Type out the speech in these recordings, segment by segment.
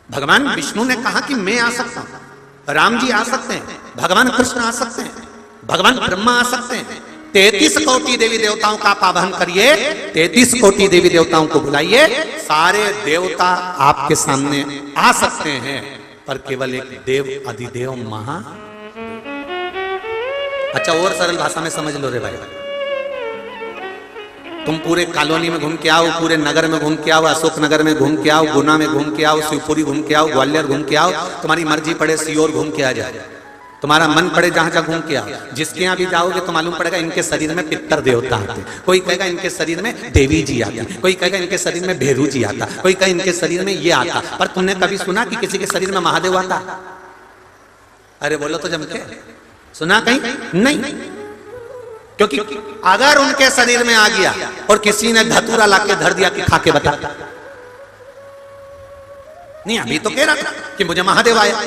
भगवान विष्णु ने कहा कि मैं आ सकता हूं, राम जी आ सकते हैं, भगवान कृष्ण आ सकते हैं, भगवान ब्रह्मा आ सकते हैं। 33 कोटि देवी देवताओं का आप आवाहन करिए, 33 कोटि देवी देवताओं को बुलाइए, सारे देवता आपके सामने आ सकते हैं, पर केवल एक देव अधिदेव महा। अच्छा और सरल भाषा में समझ लो रे भाई, तुम पूरे कॉलोनी में घूम के आओ, पूरे नगर में घूम के आओ, अशोक नगर में घूम के आओ, गुना में घूम के आओ, शिवपुरी घूम के आओ, ग्वालियर घूम के आओ, तुम्हारी मर्जी पड़े सीओर घूम के आ जाए, तुम्हारा मन पड़े जहां जहां घूम के आओ, जिसके यहां भी जाओगे तो मालूम पड़ेगा इनके शरीर में पितर देवता आते, कोई कहेगा इनके शरीर में देवी जी आती, कोई कहेगा इनके शरीर में भेरू जी आता, कोई कहे इनके शरीर में ये आता। पर तुमने कभी सुना कि किसी के शरीर में महादेव आता? अरे बोलो तो जम के, सुना कहीं? नहीं। क्योंकि अगर उनके शरीर में आ गया और किसी ने धतूरा लाके धर दिया कि खा के बता, नहीं अभी तो कह रहा था कि मुझे महादेव आया,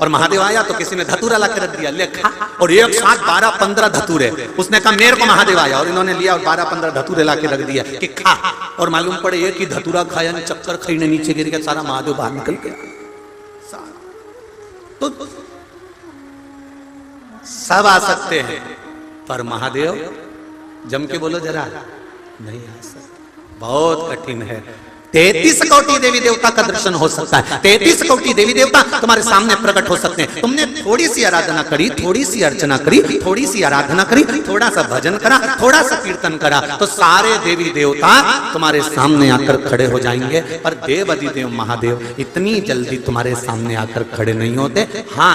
और महादेव आया तो किसी ने धतूरा लाके रख दिया, ले खा, और एक साथ 12-15 धतूरे, उसने कहा मेरे को महादेव आया, और इन्होंने लिया और 12-15 धतूरे लाके रख दिया कि खा, और मालूम पड़े एक ही धतूरा खाया ने चक्कर खाई ने नीचे गिर गया, सारा महादेव बाहर निकल गया। तो सब आ सकते हैं, पर महादेव जम के बोलो जरा, नहीं आ सकते, बहुत कठिन है। 33 कोटि देवी देवता का दर्शन हो सकता है, 33 कोटि देवी देवता तुम्हारे सामने प्रकट हो सकते हैं। तुमने थोड़ी सी आराधना करी, थोड़ी सी अर्चना करी, थोड़ी सी आराधना करी, थोड़ा सा भजन करा, थोड़ा सा कीर्तन करा, तो सारे देवी देवता तुम्हारे सामने आकर खड़े हो जाएंगे। पर देव अधिदेव महादेव इतनी जल्दी तुम्हारे सामने आकर खड़े नहीं होते। हाँ,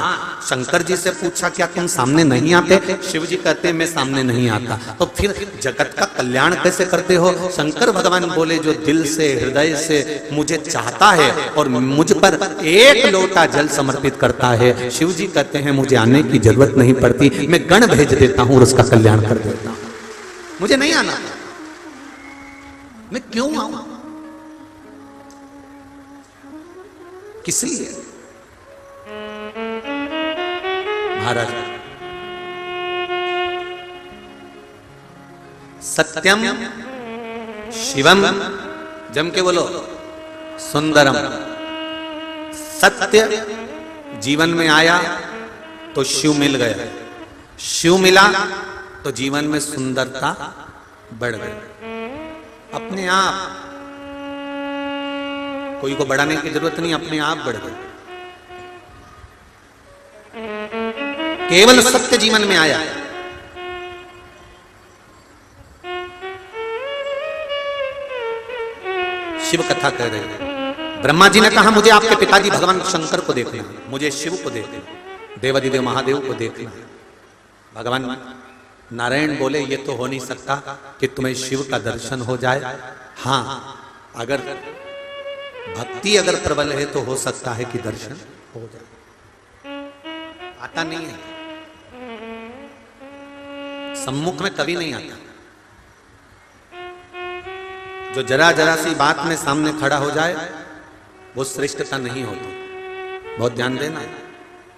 शंकर जी से पूछा क्या तुम सामने नहीं आते? शिव जी कहते मैं सामने नहीं आता। तो फिर जगत का कल्याण कैसे करते हो? शंकर भगवान बोले जो दिल से हृदय से मुझे चाहता है और मुझ पर एक लोटा जल समर्पित करता है, शिव जी कहते हैं मुझे आने की जरूरत नहीं पड़ती, मैं गण भेज देता हूं और उसका कल्याण कर देता हूं, मुझे नहीं आना, मैं क्यों आऊं? किस लिए? महाराज सत्यम शिवम, जम के बोलो, सुंदरम। सत्य जीवन में आया तो शिव मिल गया, शिव मिला तो जीवन में सुंदरता बढ़ गई अपने आप। कोई को बढ़ाने की जरूरत नहीं, अपने आप बढ़ गई। केवल सत्य जीवन में आया। शिव कथा कह रहे हैं, ब्रह्मा जी ने कहा मुझे आपके पिताजी भगवान शंकर को देखना, मुझे शिव को देखना, देवाधिदेव महादेव को देखना। भगवान नारायण बोले ये तो हो नहीं सकता कि तुम्हें शिव का दर्शन हो जाए। हाँ, अगर भक्ति अगर प्रबल है तो हो सकता है कि दर्शन हो जाए, आता नहीं है, सम्मुख में कभी नहीं आता। जो जरा जरा सी बात में सामने खड़ा हो जाए वो श्रेष्ठता नहीं होती। बहुत ध्यान देना,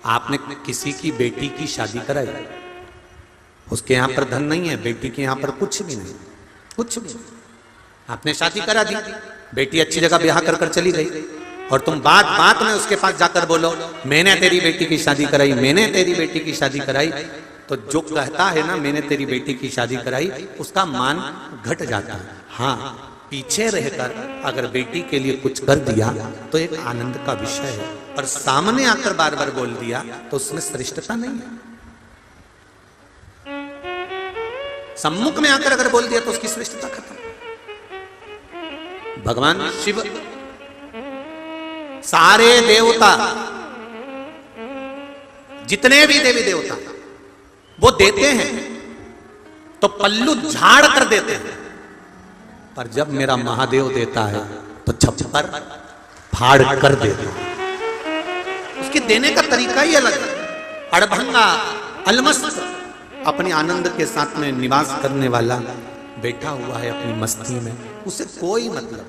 आपने किसी की बेटी की शादी कराई, उसके यहां पर धन नहीं है, बेटी के यहां पर कुछ भी नहीं, कुछ भी नहीं, आपने शादी करा दी, बेटी अच्छी जगह ब्याह कर कर चली गई, और तुम बात बात में उसके पास जाकर बोलो मैंने तेरी बेटी की शादी कराई, मैंने तेरी बेटी की शादी कराई, तो जो कहता है ना मैंने तेरी बेटी की शादी कराई, उसका मान घट जाता है। हाँ, पीछे रहकर अगर बेटी के लिए कुछ कर दिया तो एक आनंद का विषय है, पर सामने आकर बार बार बोल दिया तो उसमें श्रेष्ठता नहीं है। सम्मुख में आकर अगर बोल दिया तो उसकी श्रेष्ठता खत्म। भगवान शिव, सारे देवता, जितने भी देवी देवता वो देते हैं तो पल्लू झाड़ कर देते हैं, पर जब मेरा महादेव देता है तो छप्पर फाड़ कर देता है। उसके देने का तरीका ही अलग है। अड़भंगा अलमस्त अपने आनंद के साथ में निवास करने वाला बैठा हुआ है अपनी मस्ती में, उसे कोई मतलब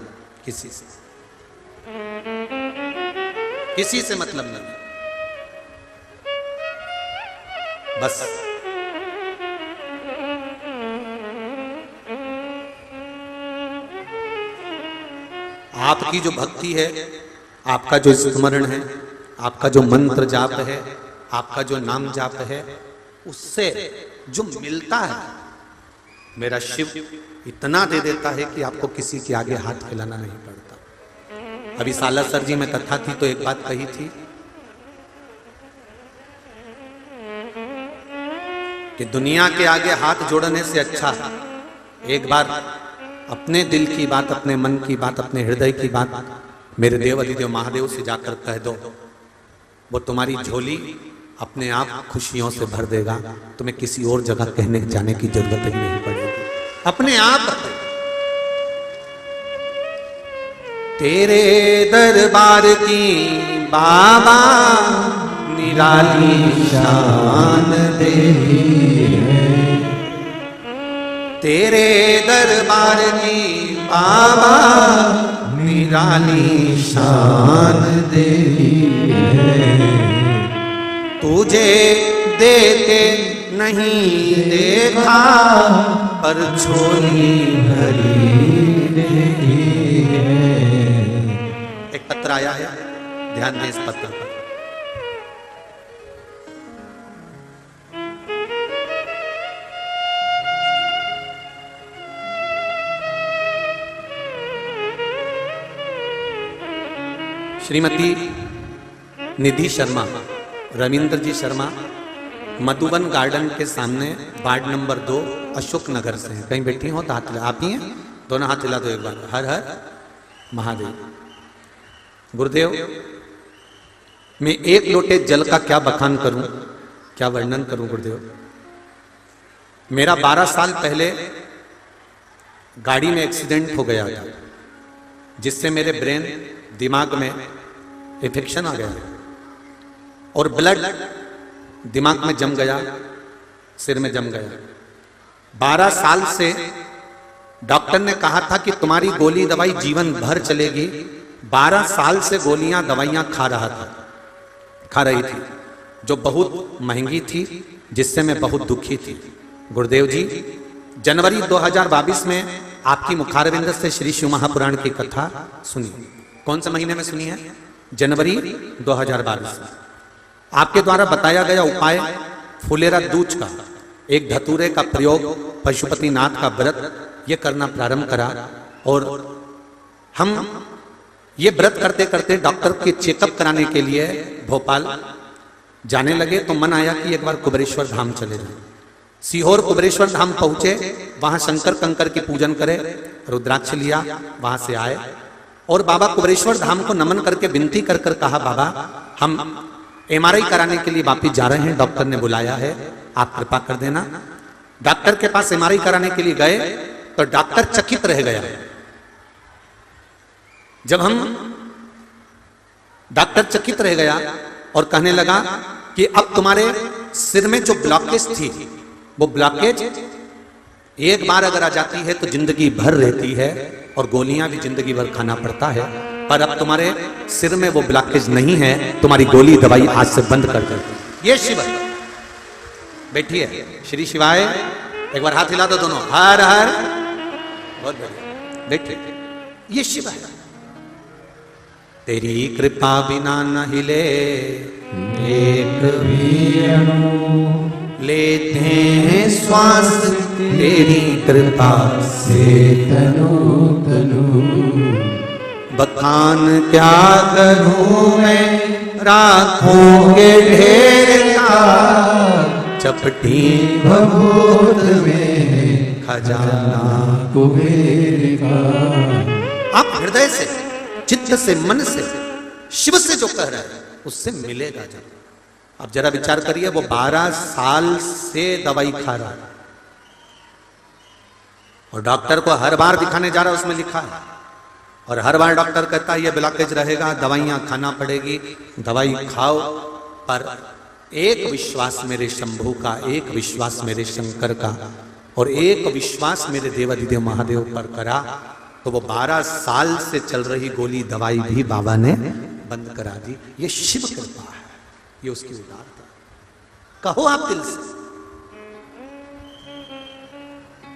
किसी से मतलब नहीं, बस आपकी जो भक्ति है आपका जो स्मरण है, आपका जो मंत्र जाप है, आपका जो नाम जाप है, उससे जो मिलता है मेरा शिव इतना दे देता है कि आपको किसी के आगे हाथ फैलाना नहीं पड़ता। अभी सालासर जी में कथा थी तो एक बात कही थी कि दुनिया के आगे हाथ जोड़ने से अच्छा है एक बार अपने दिल की बात, अपने मन की बात, अपने हृदय की बात मेरे देव अधिदेव महादेव से जाकर कह दो, वो तुम्हारी झोली अपने आप खुशियों से भर देगा। तुम्हें किसी और जगह कहने जाने की जरूरत ही नहीं पड़ेगी, अपने आप। तेरे दरबार की बाबा निराली शान देवी है, तेरे दरबार की बाबा निराली शान देवी है। तुझे देते नहीं देखा पर झोली भरी है। एक पत्र आया है, ध्यान दें इस पत्र पर। श्रीमती निधि शर्मा, रविंद्र जी शर्मा, मधुबन गार्डन के सामने वार्ड नंबर 2 अशोक नगर से हैं। कहीं बैठी हो तो हाथ हिला, आप ही हैं, दोनों हाथ हिला दो एक बार। हर हर महादेव। गुरुदेव, मैं एक लोटे जल का क्या बखान करूं, क्या वर्णन करूं गुरुदेव। मेरा 12 साल पहले गाड़ी में एक्सीडेंट हो गया था, जिससे मेरे ब्रेन, दिमाग में इन्फेक्शन आ गया और ब्लड दिमाग में जम गया, सिर में जम गया। 12 साल से डॉक्टर ने कहा था कि तुम्हारी गोली दवाई जीवन भर चलेगी। 12 साल से गोलियां दवाइयां खा रही थी, जो बहुत महंगी थी, जिससे मैं बहुत दुखी थी। गुरुदेव जी, जनवरी 2022 में आपकी मुखारविंद से श्री शिव महापुराण की कथा सुनी। कौन से महीने में सुनी है? जनवरी 2022 में। आपके द्वारा बताया गया उपाय फुलेरा दूज का, एक धतूरे का प्रयोग, पशुपतिनाथ का व्रत, ये करना प्रारंभ करा। और हम ये व्रत करते करते डॉक्टर के चेकअप कराने के लिए भोपाल जाने लगे, तो मन आया कि एक बार कुबेरेश्वर धाम चले जाएं। सीहोर कुबेरेश्वर धाम पहुंचे, वहां शंकर कंकर की पूजन करे, रुद्राक्ष लिया, वहां से आए और बाबा कुबेरेश्वर धाम को नमन करके विनती कर कर कहा, बाबा हम MRI कराने के लिए वापिस जा रहे हैं, डॉक्टर ने बुलाया है, आप कृपा कर देना। डॉक्टर के पास MRI कराने के लिए गए तो डॉक्टर चकित रह गया। जब हम डॉक्टर चकित रह गया और कहने लगा कि अब तुम्हारे सिर में जो ब्लॉकेज थी, वो ब्लॉकेज एक बार अगर आ जाती है तो जिंदगी भर रहती है और गोलियां भी जिंदगी भर खाना पड़ता है, पर अब तुम्हारे सिर में वो ब्लॉकेज नहीं है, तुम्हारी गोली दवाई आज से बंद कर दो। ये शिव है। बैठिए, श्री शिवाय, एक बार हाथ हिला दो दोनों, हर हर। बहुत बढ़िया, बैठिए। ये शिव है। तेरी कृपा बिना न हिले एक भी अणु, लेते हैं श्वास तेरी कृपा से तनु तनु। बखान क्या करूं मैं राखों के ढेर का, चपटी भभूत में खजाना कुबेर का। आप हृदय से, चित्त से, मन से, शिव से जो कह रहे हैं उससे मिलेगा जब। अब जरा विचार करिए, वो 12 साल से दवाई खा रहा है और डॉक्टर को हर बार दिखाने जा रहा है, उसमें लिखा है, और हर बार डॉक्टर कहता है ये ब्लॉकेज रहेगा, दवाइयां खाना पड़ेगी, दवाई खाओ। पर एक विश्वास मेरे शंभू का, एक विश्वास मेरे शंकर का, और एक विश्वास मेरे देवाधिदेव महादेव पर करा, तो वो 12 साल से चल रही गोली दवाई भी बाबा ने बंद करा दी। ये शिव कृपा है, ये उसकी उदारता। कहो आप दिल से,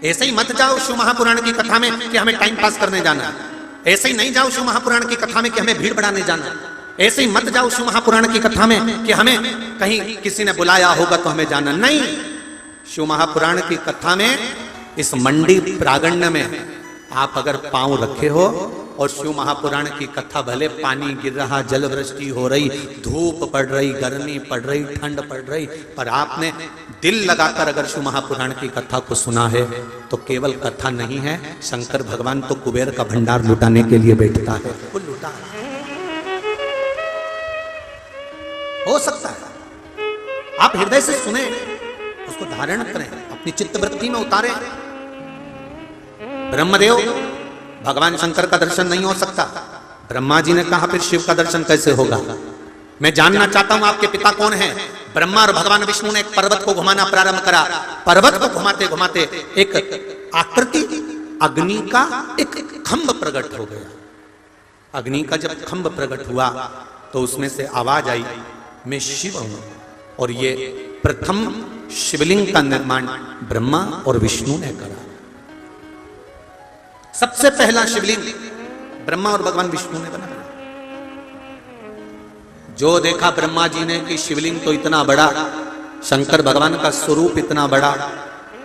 ऐसे ही मत जाओ शिव महापुराण की कथा में कि हमें टाइम पास करने जाना है। ऐसे ही नहीं जाओ शिव महापुराण की कथा में कि हमें भीड़ बढ़ाने जाना, ऐसे ही मत जाओ शिव महापुराण की कथा में कि हमें कहीं किसी ने बुलाया होगा तो हमें जाना। नहीं, शिव महापुराण की कथा में इस मंडी प्रांगण में आप अगर पांव रखे हो और शिव महापुराण की कथा, भले पानी गिर रहा, जल वृष्टि हो रही, धूप पड़ रही, गर्मी पड़ रही, ठंड पड़ रही, पर आपने दिल लगाकर अगर शिव महापुराण की कथा को सुना है तो केवल कथा नहीं है, शंकर भगवान तो कुबेर का भंडार लुटाने के लिए बैठता है, वो लुटा हो सकता है। आप हृदय से सुने, उसको धारण करें, अपनी चित्तवृत्ति में उतारें। ब्रह्मदेव भगवान शंकर का दर्शन नहीं हो सकता, ब्रह्मा जी ने कहा फिर शिव का दर्शन कैसे होगा? मैं जानना चाहता हूं आपके पिता कौन है? ब्रह्मा और भगवान विष्णु ने एक पर्वत को घुमाना प्रारंभ करा। पर्वत को घुमाते घुमाते एक आकृति अग्नि का एक खंभ प्रकट हो गया। अग्नि का जब खंभ प्रकट हुआ तो उसमें से आवाज आई, मैं शिव हूं। और ये प्रथम शिवलिंग का निर्माण ब्रह्मा और विष्णु ने करा। सबसे पहला शिवलिंग ब्रह्मा और भगवान विष्णु ने बनाया। जो देखा ब्रह्मा जी ने कि शिवलिंग तो इतना बड़ा, शंकर भगवान का स्वरूप इतना बड़ा,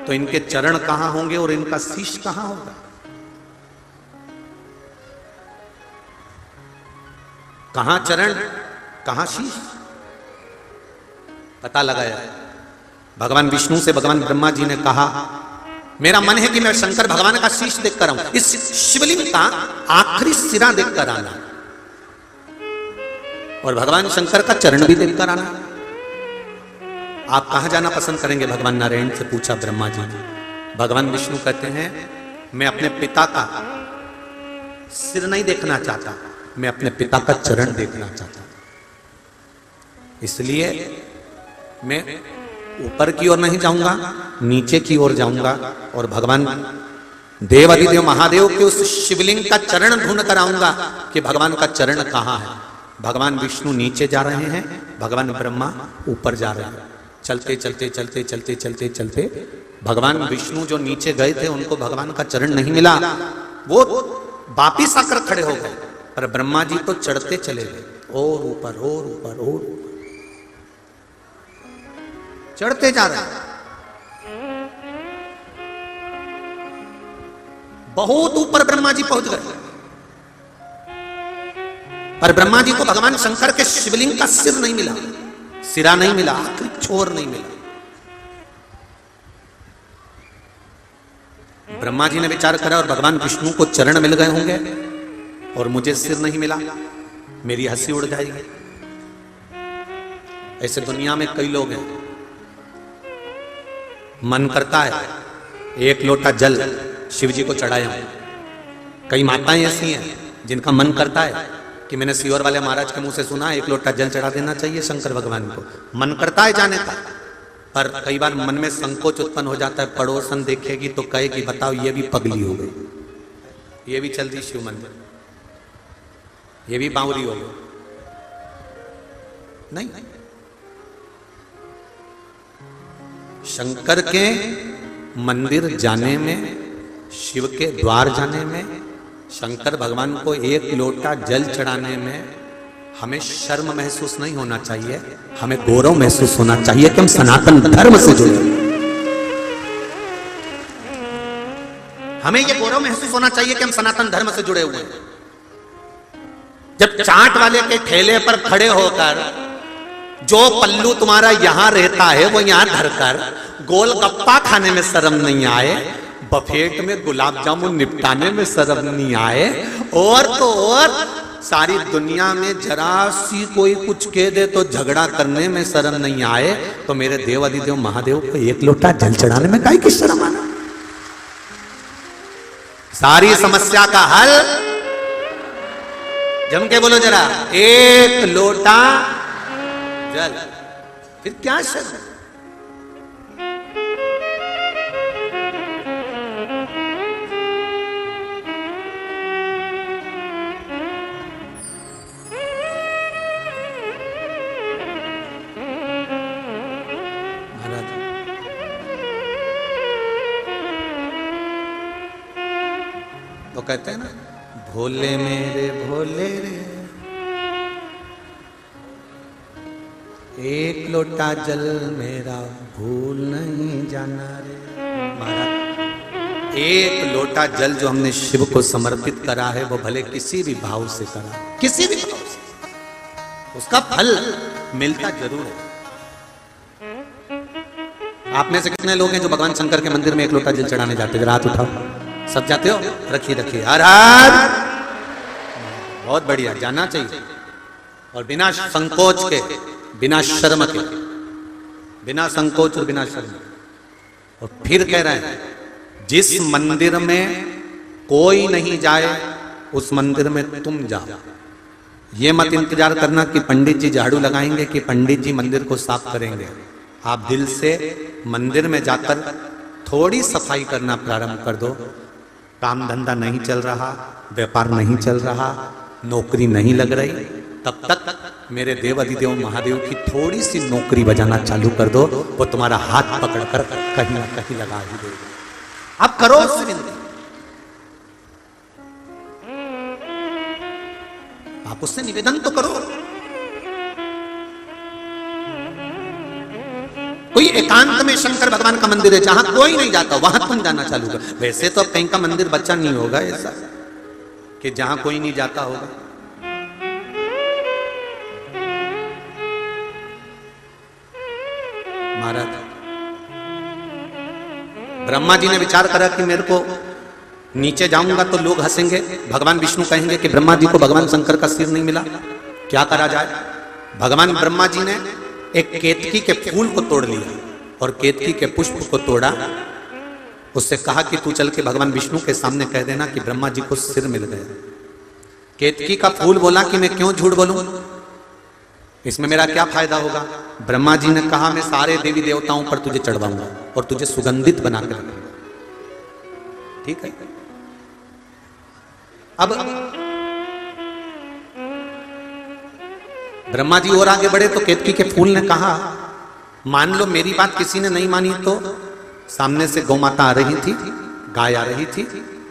तो इनके चरण कहां होंगे और इनका शीश कहां होगा? कहां चरण, कहां शीश? पता लगाया। भगवान विष्णु से भगवान ब्रह्मा जी ने कहा, मेरा मन है कि मैं शंकर भगवान का शीश देखकर आऊं, इस शिवलिंग का आखिरी सिरा देखकर आना, और भगवान शंकर का चरण भी देखकर आना। आप कहां जाना पसंद करेंगे? भगवान नारायण से पूछा ब्रह्मा जी ने। भगवान विष्णु कहते हैं, मैं अपने पिता का सिर नहीं देखना चाहता, मैं अपने पिता का चरण देखना चाहता, इसलिए मैं ऊपर की ओर नहीं जाऊंगा, नीचे की ओर जाऊंगा और भगवान देवाधिदेव महादेव के उस शिवलिंग का चरण ढूंढ कर आऊंगा कि भगवान का चरण कहां है। भगवान विष्णु नीचे जा रहे हैं, भगवान ब्रह्मा ऊपर जा रहे हैं। चलते चलते चलते चलते चलते चलते भगवान विष्णु जो नीचे गए थे उनको भगवान का चरण नहीं मिला, वो वापिस आकर खड़े हो गए, पर ब्रह्मा जी तो चढ़ते चले गए, और ऊपर और ऊपर और ऊपर चढ़ते जा रहे हैं। बहुत ऊपर ब्रह्मा जी पहुंच गए, पर ब्रह्मा जी को भगवान शंकर के शिवलिंग का सिर नहीं मिला, सिरा नहीं मिला, आखिरी छोर नहीं मिला। ब्रह्मा जी ने विचार करा और भगवान विष्णु को चरण मिल गए होंगे और मुझे सिर नहीं मिला, मेरी हंसी उड़ जाएगी। ऐसे दुनिया में कई लोग हैं, मन करता है एक लोटा जल शिव जी को चढ़ाया। कई माताएं ऐसी हैं जिनका मन करता है कि मैंने सीवर वाले महाराज के मुंह से सुना एक लोटा जल चढ़ा देना चाहिए शंकर भगवान को, मन करता है जाने का, पर कई बार मन में संकोच उत्पन्न हो जाता है। पड़ोसन देखेगी तो कहेगी बताओ ये भी पगली हो गई, ये भी चल दी शिव मंदिर, ये भी बावरी हो गई। नहीं, शंकर के मंदिर जाने में, शिव के द्वार जाने में, शंकर भगवान को एक लोटा जल चढ़ाने में हमें शर्म महसूस नहीं होना चाहिए, हमें गौरव महसूस होना चाहिए कि हम सनातन धर्म से जुड़े। हमें यह गौरव महसूस होना चाहिए कि हम सनातन धर्म से जुड़े हुए हैं। जब चाट वाले के ठेले पर खड़े होकर जो पल्लू तुम्हारा यहां रहता है वो यहां धरकर गोलगप्पा खाने में शर्म नहीं आए, बफेट में गुलाब जामुन निपटाने में शर्म नहीं आए, और तो और सारी दुनिया में जरा सी कोई कुछ कह दे तो झगड़ा करने में शर्म नहीं आए, तो मेरे देवाधिदेव महादेव को एक लोटा जल चढ़ाने में काहे की शर्म आना? सारी समस्या का हल जम के बोलो जरा, एक लोटा जल, फिर क्या शर्म? तो कहते हैं ना, भोले मेरे भोले रे, एक लोटा जल मेरा भूल नहीं जाना रे। महाराज, एक लोटा जल जो हमने शिव को समर्पित करा है, वो भले किसी भी भाव से करा, किसी भी भाव से, उसका फल मिलता जरूर है। आप में से कितने लोग हैं जो भगवान शंकर के मंदिर में एक लोटा जल चढ़ाने जाते हैं? हाथ उठाओ। सब जाते हो? रखिए रखिए। हर हर, बहुत बढ़िया, जाना चाहिए। और बिना संकोच के, बिना शर्म के, बिना संकोच और बिना शर्म। और फिर कह रहे हैं, जिस मंदिर में कोई नहीं जाए उस मंदिर में तुम जाओ। ये मत इंतजार करना कि पंडित जी झाड़ू लगाएंगे कि पंडित जी मंदिर को साफ करेंगे। आप दिल से मंदिर में जाकर थोड़ी सफाई करना प्रारंभ कर दो। काम धंधा नहीं चल रहा, व्यापार नहीं चल रहा, नौकरी नहीं लग रही, तब तक मेरे देव अधिदेव महादेव की थोड़ी सी नौकरी बजाना चालू कर दो, वो तुम्हारा हाथ पकड़कर कहीं ना कहीं लगा ही देगा। आप करो उससे विनती, आप उससे निवेदन तो करो। कोई एकांत में शंकर भगवान का मंदिर है जहां कोई नहीं जाता, वहां तुम जाना चालू करो। वैसे तो कहीं का मंदिर बच्चा नहीं होगा ऐसा कि जहां कोई नहीं जाता होगा। महाराज, ब्रह्मा जी ने विचार करा कि मेरे को नीचे जाऊंगा तो लोग हंसेंगे, भगवान विष्णु कहेंगे कि ब्रह्मा जी को भगवान शंकर का सिर नहीं मिला, क्या करा जाए। भगवान ब्रह्मा जी ने एक केतकी के फूल को तोड़ लिया और केतकी के पुष्प को तोड़ा। उससे कहा कि तू चल के भगवान विष्णु के सामने कह देना कि ब्रह्मा जी को सिर मिल गया। केतकी का फूल बोला कि मैं क्यों झूठ बोलूं, इसमें मेरा क्या फायदा होगा। ब्रह्मा जी ने कहा, मैं सारे देवी देवताओं पर तुझे चढ़वाऊंगा और तुझे सुगंधित बनाकर रखूंगा। ठीक है। अब ब्रह्मा जी और आगे बढ़े तो केतकी के फूल ने कहा, मान लो मेरी बात किसी ने नहीं मानी तो। सामने से गौमाता आ रही थी, गाय आ रही थी।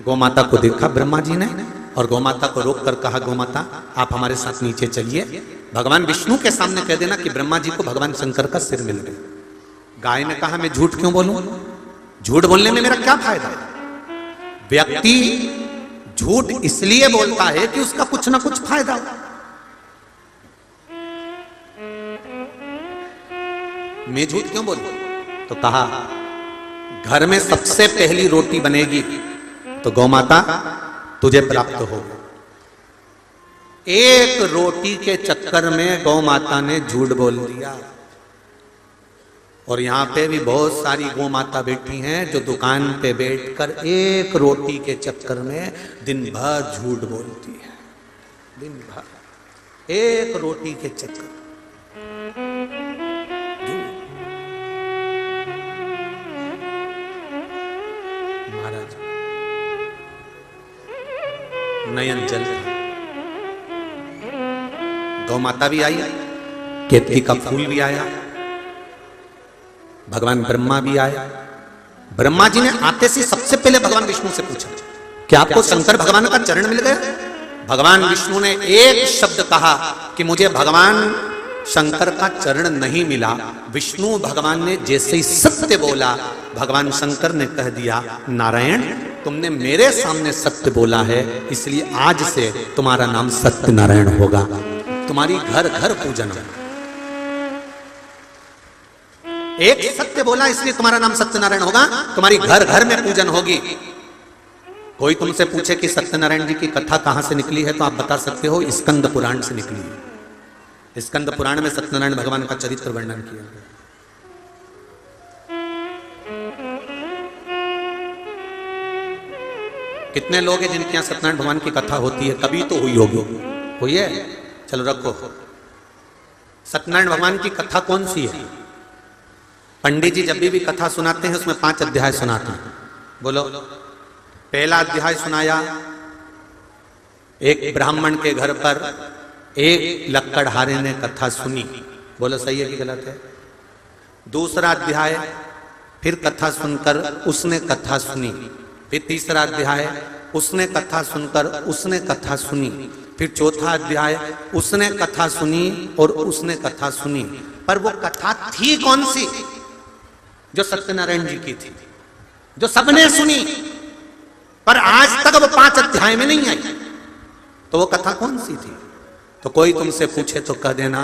गौमाता को देखा ब्रह्मा जी ने और गौमाता को रोक कर कहा, गौमाता आप हमारे साथ नीचे चलिए, भगवान विष्णु के सामने कह देना कि ब्रह्मा जी को भगवान शंकर का सिर मिल गया। गाय ने कहा, मैं झूठ क्यों बोलूं, झूठ बोलने में मेरा क्या फायदा। व्यक्ति झूठ इसलिए बोलता है कि उसका कुछ ना कुछ फायदा हो। मैं झूठ क्यों बोलूं? तो कहा, घर में सबसे पहली रोटी बनेगी तो गौमाता तुझे प्राप्त हो। एक रोटी के चक्कर में गौमाता ने झूठ बोल दिया। और यहां पे भी बहुत सारी गौमाता बैठी हैं जो दुकान पे बैठकर एक रोटी के चक्कर में दिन भर झूठ बोलती है। दिन भर एक रोटी के चक्कर। महाराज, नयन जल, गौ माता भी आई, केतकी का फूल भी आया, भगवान ब्रह्मा भी आया। ब्रह्मा जी ने आते से सबसे पहले भगवान विष्णु से पूछा, क्या आपको शंकर भगवान का चरण मिल गया? भगवान विष्णु ने एक शब्द कहा कि मुझे भगवान शंकर का चरण नहीं मिला। विष्णु भगवान ने जैसे ही सत्य बोला, भगवान शंकर ने कह दिया, नारायण तुमने मेरे सामने सत्य बोला है, इसलिए आज से तुम्हारा नाम सत्य नारायण होगा, तुम्हारी घर घर पूजन होगा। एक सत्य बोला इसलिए तुम्हारा नाम सत्यनारायण होगा, तुम्हारी घर घर में पूजन होगी। कोई तुमसे पूछे कि सत्यनारायण जी की कथा कहां से निकली है तो आप बता सकते हो स्कंद पुराण से निकली है। स्कंद पुराण में सत्यनारायण भगवान का चरित्र वर्णन किया गया। कितने लोग हैं जिनके यहां सत्यनारायण भगवान की कथा होती है? कभी तो हुई होगी, हुई है? चलो रखो। सत्यनारायण भगवान की कथा कौन सी है? पंडित जी जब भी कथा सुनाते हैं उसमें 5 अध्याय सुनाते हैं। बोलो। पहला अध्याय सुनाया, एक ब्राह्मण के घर पर एक लक्कड़हारे ने कथा सुनी। बोलो सही है कि गलत है? दूसरा अध्याय, फिर कथा सुनकर उसने कथा सुनी। फिर तीसरा अध्याय, उसने कथा सुनकर उसने कथा सुनी, फिर चौथा अध्याय उसने कथा सुनी और उसने कथा सुनी, पर वो कथा थी कौन सी? जो सत्यनारायण जी की थी, जो सबने सुनी, पर आज तक वो 5 अध्याय में नहीं आई। तो वो कथा कौन सी थी? तो कोई तुमसे पूछे तो कह देना,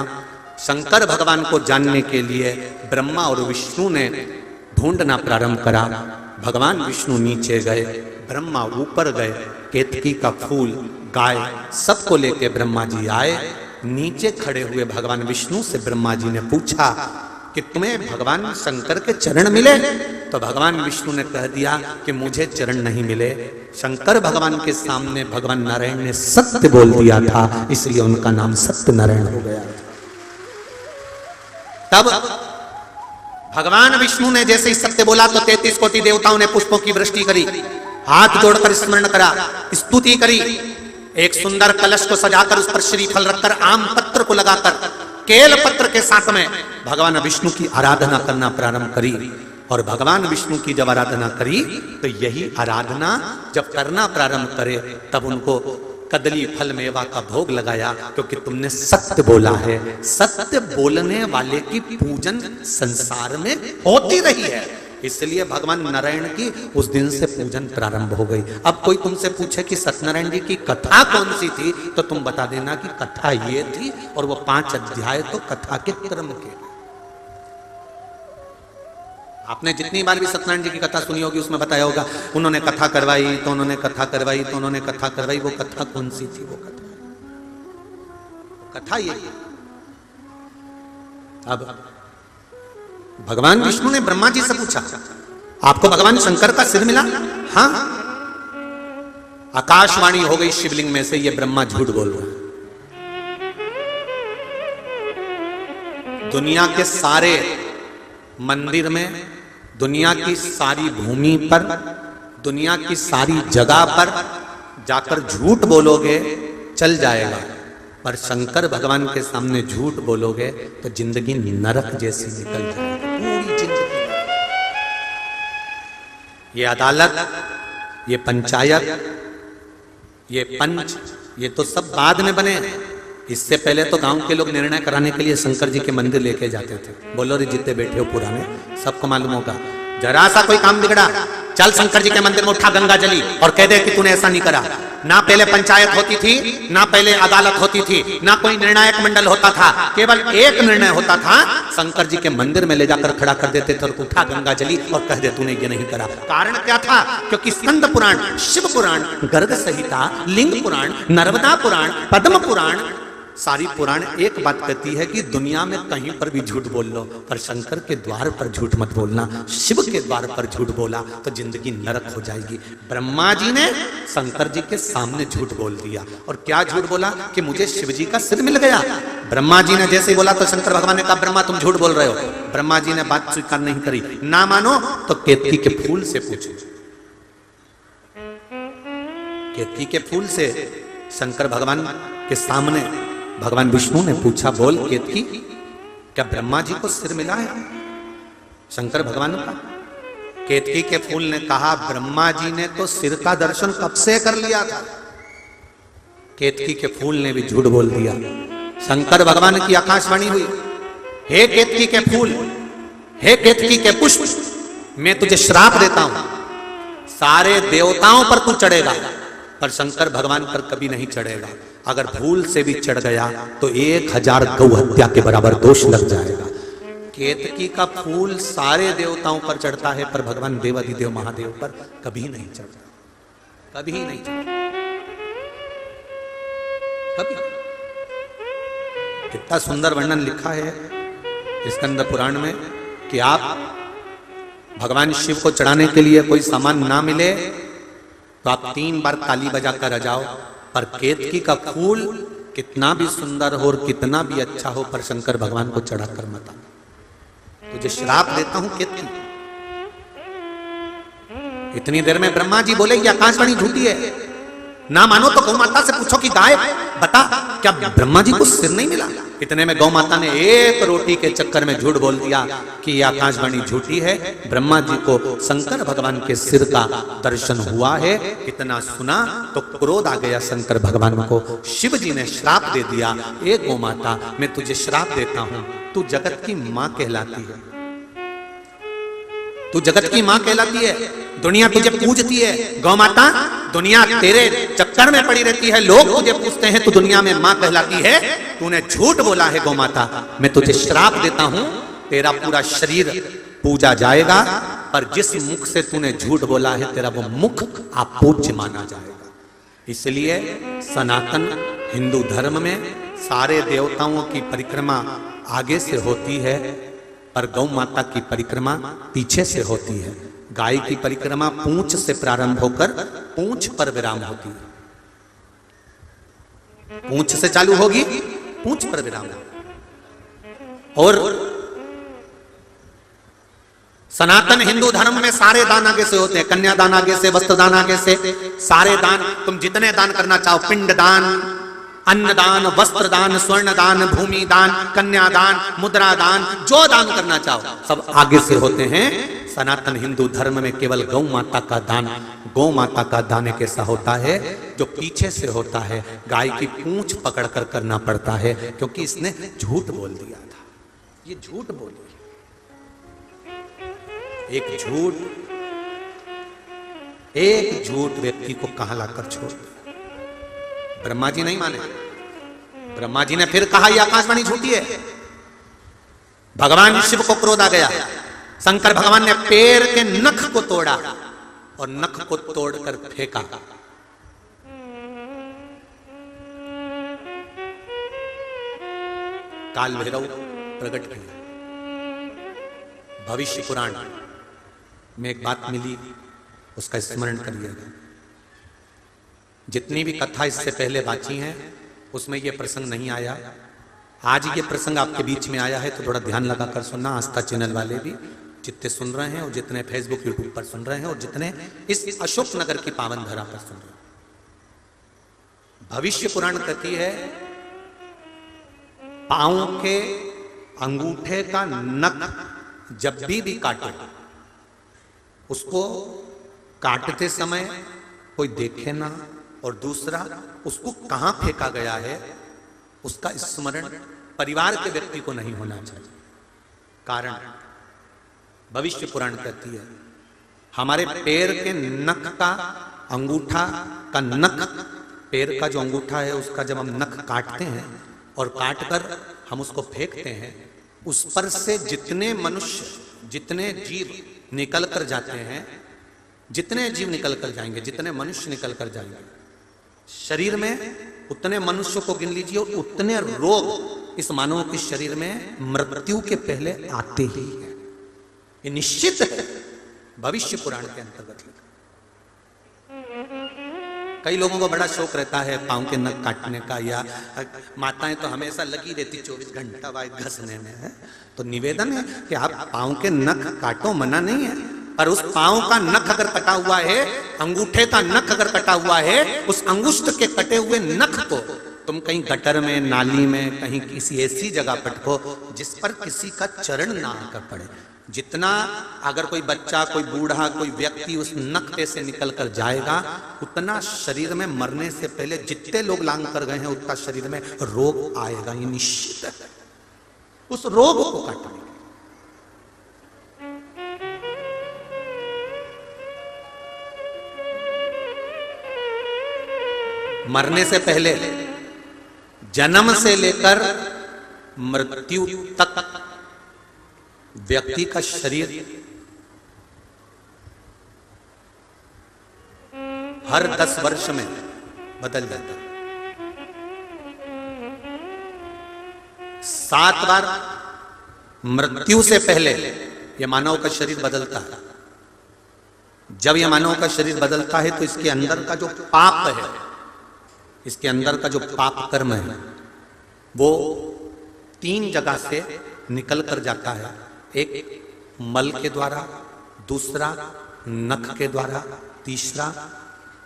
शंकर भगवान को जानने के लिए ब्रह्मा और विष्णु ने ढूंढना प्रारंभ करा। भगवान विष्णु नीचे गए, ब्रह्मा ऊपर गए, केतकी का फूल, गाय सबको लेके ब्रह्मा जी आए। नीचे खड़े हुए भगवान विष्णु से ब्रह्मा जी ने पूछा कि तुम्हें भगवान शंकर के चरण मिले? तो भगवान विष्णु ने कह दिया कि मुझे चरण नहीं मिले, शंकर भगवान के सामने भगवान नारायण ने सत्य बोल दिया था, इसलिए उनका नाम सत्यनारायण हो गया। तब भगवान विष्णु ने जैसे ही सत्य बोला तो 33 कोटि देवताओं ने पुष्पों की वृष्टि करी, हाथ जोड़कर स्मरण करा, स्तुति करी। एक सुंदर कलश को सजाकर उस पर श्रीफल रखकर, आम पत्र को लगाकर, केल पत्र के साथ में भगवान विष्णु की आराधना करना प्रारंभ करी। और भगवान विष्णु की जब आराधना करी तो यही आराधना जब करना प्रारंभ करे तब उनको कदली फल मेवा का भोग लगाया, क्योंकि तुमने सत्य बोला है। सत्य बोलने वाले की पूजन संसार में होती रही है, इसलिए भगवान नारायण की उस दिन से पूजन प्रारंभ हो गई। अब कोई तुमसे पूछे कि सत्यनारायण जी की कथा कौन सी थी, तो तुम बता देना कि कथा ये थी, और वो 5 अध्याय तो कथा के क्रम के। आपने जितनी बार भी सत्यनारायण जी की कथा सुनी होगी उसमें बताया होगा, उन्होंने कथा करवाई तो उन्होंने कथा करवाई तो उन्होंने कथा करवाई। वो कथा कौन सी थी? वो कथा ये। अब भगवान विष्णु ने ब्रह्मा जी से पूछा, आपको भगवान शंकर का सिर मिला? हाँ। आकाशवाणी हो गई शिवलिंग में से, ये ब्रह्मा झूठ बोल रहा है। दुनिया के सारे मंदिर में, दुनिया की सारी भूमि पर, दुनिया की सारी जगह पर जाकर झूठ बोलोगे चल जाएगा, पर शंकर भगवान के सामने झूठ बोलोगे तो जिंदगी नरक जैसी निकल जाएगी, पूरी जिंदगी। ये अदालत, ये पंचायत, ये पंच, ये तो सब बाद में बने। इससे पहले तो गांव के लोग निर्णय कराने के लिए शंकर जी के मंदिर लेके जाते थे। बोलो रे, जितने बैठे हो पुराने, सबको मालूम होगा, जरा सा कोई काम बिगड़ा, चल शंकर जी के मंदिर में उठा गंगा जली और कह दे कि तूने ऐसा नहीं करा। ना पहले पंचायत होती थी, ना पहले अदालत होती थी, ना कोई निर्णायक मंडल होता था, केवल एक निर्णय होता था, शंकर जी के मंदिर में ले जाकर खड़ा कर देते थे और उठा गंगा जली और कह दे तूने ये नहीं करा। कारण क्या था? क्योंकि स्कंद पुराण, शिव पुराण, गर्ग संहिता, लिंग पुराण, नर्मदा पुराण, पद्म पुराण, सारी पुराण एक बात कहती है कि दुनिया में कहीं पर भी झूठ बोल लो, पर शंकर के द्वार पर झूठ मत बोलना। शिव के द्वार पर झूठ बोला तो जिंदगी नरक हो जाएगी। ब्रह्मा जी ने शंकर जी के सामने झूठ बोल दिया। और क्या झूठ बोला? कि मुझे शिव जी का सिर मिल गया। ब्रह्मा जी ने जैसे ही बोला तो शंकर भगवान ने कहा, ब्रह्मा तुम झूठ बोल रहे हो। ब्रह्मा जी ने बात स्वीकार नहीं करी। ना मानो तो केतकी के फूल से पूछो। केतकी के फूल से शंकर भगवान के सामने भगवान विष्णु ने पूछा, बोल केतकी, क्या ब्रह्मा जी को सिर मिला है? शंकर भगवान का। केतकी के फूल ने कहा, ब्रह्मा जी ने तो सिर का दर्शन कब से कर लिया था। केतकी के फूल ने भी झूठ बोल दिया। शंकर भगवान की आकाशवाणी हुई, हे केतकी के फूल, हे केतकी के पुष्प, मैं तुझे श्राप देता हूं, सारे देवताओं पर तू चढ़ेगा पर शंकर भगवान पर कभी नहीं चढ़ेगा। अगर भूल से भी चढ़ गया तो 1000 गौ हत्या के बराबर दोष लग जाएगा। केतकी का फूल सारे देवताओं पर चढ़ता है पर भगवान देवाधिदेव महादेव पर कभी नहीं चढ़ता, कभी नहीं चढ़ता, कभी। कितना सुंदर वर्णन लिखा है स्कंद पुराण में कि आप भगवान शिव को चढ़ाने के लिए कोई सामान ना मिले तो आप 3 बार ताली बजाकर आ जाओ, पर केतकी का फूल कितना भी सुंदर हो और कितना भी अच्छा हो पर शंकर भगवान को चढ़ाकर मत आ। तुझे श्राप देता हूं केतकी। इतनी देर में ब्रह्मा जी बोले कि आकाशवाणी झूठी है, ना मानो तो गौ माता से पूछो कि गाय बता, क्या ब्रह्मा जी को सिर नहीं मिला? इतने में गौ माता ने एक रोटी के चक्कर में झूठ बोल दिया कि यह आकाशवाणी झूठी है। ब्रह्मा जी को शंकर भगवान के सिर का दर्शन हुआ है। इतना सुना तो क्रोध आ गया शंकर भगवान को। शिव जी ने श्राप दे दिया, ए गौ माता मैं तुझे श्राप देता हूं, तू जगत की मां कहलाती है, तू जगत की मां कहलाती है, दुनिया तुझे पूजती है। गौ माता दुनिया तेरे चक्कर में पड़ी रहती है, लोग तुझे पूछते हैं, तू दुनिया में मां कहलाती है। तूने झूठ बोला है गौ माता, मैं तुझे श्राप देता हूं, तेरा पूरा शरीर पूजा जाएगा, पर जिस मुख से तूने झूठ बोला है तेरा वो मुख अपूज्य माना जाएगा। इसलिए सनातन हिंदू धर्म में सारे देवताओं की परिक्रमा आगे से होती है, पर गौ माता की परिक्रमा पीछे से होती है। गाय की परिक्रमा पूंछ से प्रारंभ होकर पूंछ पर विराम होती है, पूंछ से चालू होगी, पूंछ पर विराम। और सनातन हिंदू धर्म में सारे दान आगे से होते हैं, कन्यादान आगे से, वस्त्रदान आगे से, सारे दान तुम जितने दान करना चाहो, पिंड दान, अन्नदान, वस्त्रदान, स्वर्णदान, भूमि दान, कन्यादान, मुद्रा दान, जो दान करना चाहो सब आगे से होते हैं। सनातन हिंदू धर्म में केवल गौ माता का दान, गौ माता का दान एक ऐसा होता है जो पीछे से होता है, गाय की पूंछ पकड़कर करना पड़ता है, क्योंकि इसने झूठ बोल दिया था। ये झूठ बोली, एक झूठ व्यक्ति को कहां लाकर छोड़ दिया। ब्रह्मा जी नहीं माने, ब्रह्मा जी ने फिर कहा यह आकाशवाणी झूठी है। भगवान शिव को क्रोध आ गया, शंकर भगवान ने पैर के नख को तोड़ा और नख को तोड़कर फेंका। काल भैरव प्रकट किया। भविष्य पुराण में एक बात मिली, उसका स्मरण करिएगा। जितनी भी कथा इससे पहले बाकी हैं उसमें यह प्रसंग नहीं आया। आज ये प्रसंग आपके बीच में आया है, तो थोड़ा ध्यान लगाकर सुनना। आस्था चैनल वाले भी जितने सुन रहे हैं और जितने फेसबुक यूट्यूब पर सुन रहे हैं और जितने इस अशोक नगर की पावन धरा पर सुन रहे हैं। भविष्य पुराण कहती है पांव के अंगूठे का नख जब भी काटो, उसको काटते समय कोई देखे ना, और दूसरा उसको कहां फेंका गया है उसका स्मरण परिवार के व्यक्ति को नहीं होना चाहिए। कारण भविष्य पुराण कहती है हमारे पैर के नख का अंगूठा का नख, पैर का जो अंगूठा है उसका जब हम नख काटते हैं और काटकर हम उसको फेंकते हैं, उस पर से जितने मनुष्य, जितने जीव निकल कर जाते हैं, जितने जीव निकल कर जाएंगे, जितने मनुष्य निकल कर जाएंगे शरीर में, उतने मनुष्य को गिन लीजिए और उतने रोग इस मानव के शरीर में मृत्यु के पहले आते ही है। ये निश्चित है, भविष्य पुराण के अंतर्गत लिखा। कई लोगों को बड़ा शौक रहता है पांव के नख काटने का, या माताएं तो हमेशा लगी रहती 24 घंटा बाद घसने में है। तो निवेदन है कि आप पांव के नख काटो, मना नहीं है, पर उस पांव का नख अगर कटा हुआ है, अंगूठे का नख अगर कटा हुआ है, उस अंगुष्ठ के कटे हुए नख को तुम कहीं गटर में, नाली में, कहीं किसी ऐसी जगह पटको जिस पर किसी का चरण ना आकर पड़े। जितना अगर कोई बच्चा, कोई बूढ़ा, कोई व्यक्ति उस नख पे से निकल कर जाएगा, उतना शरीर में मरने से पहले जितने लोग लांग कर गए हैं उतना शरीर में रोग आएगा, ये निश्चित है। उस रोग को काटने मरने से पहले, जन्म से लेकर मृत्यु तक व्यक्ति का शरीर हर 10 वर्ष में बदल जाता है। 7 बार मृत्यु से पहले यह मानव का शरीर बदलता है। जब यह मानव का शरीर बदलता है तो इसके अंदर का जो पाप है, इसके अंदर का जो पाप कर्म है, वो 3 जगह से निकल कर जाता है। एक मल के द्वारा, दूसरा नख के द्वारा, तीसरा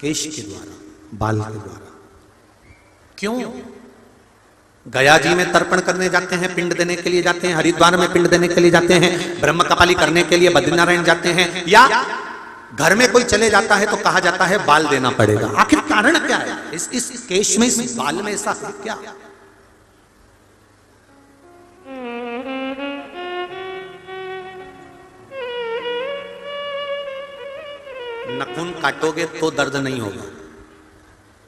केश के द्वारा, बाल के द्वारा। क्यों? गया जी में तर्पण करने जाते हैं, पिंड देने के लिए जाते हैं, हरिद्वार में पिंड देने के लिए जाते हैं, ब्रह्म कपाली करने के लिए बद्रीनारायण जाते हैं, या घर में कोई चले जाता है तो कहा जाता है बाल देना पड़ेगा। आखिर कारण क्या है इस केश में, इस बाल में ऐसा है क्या? नाखून काटोगे तो दर्द नहीं होगा,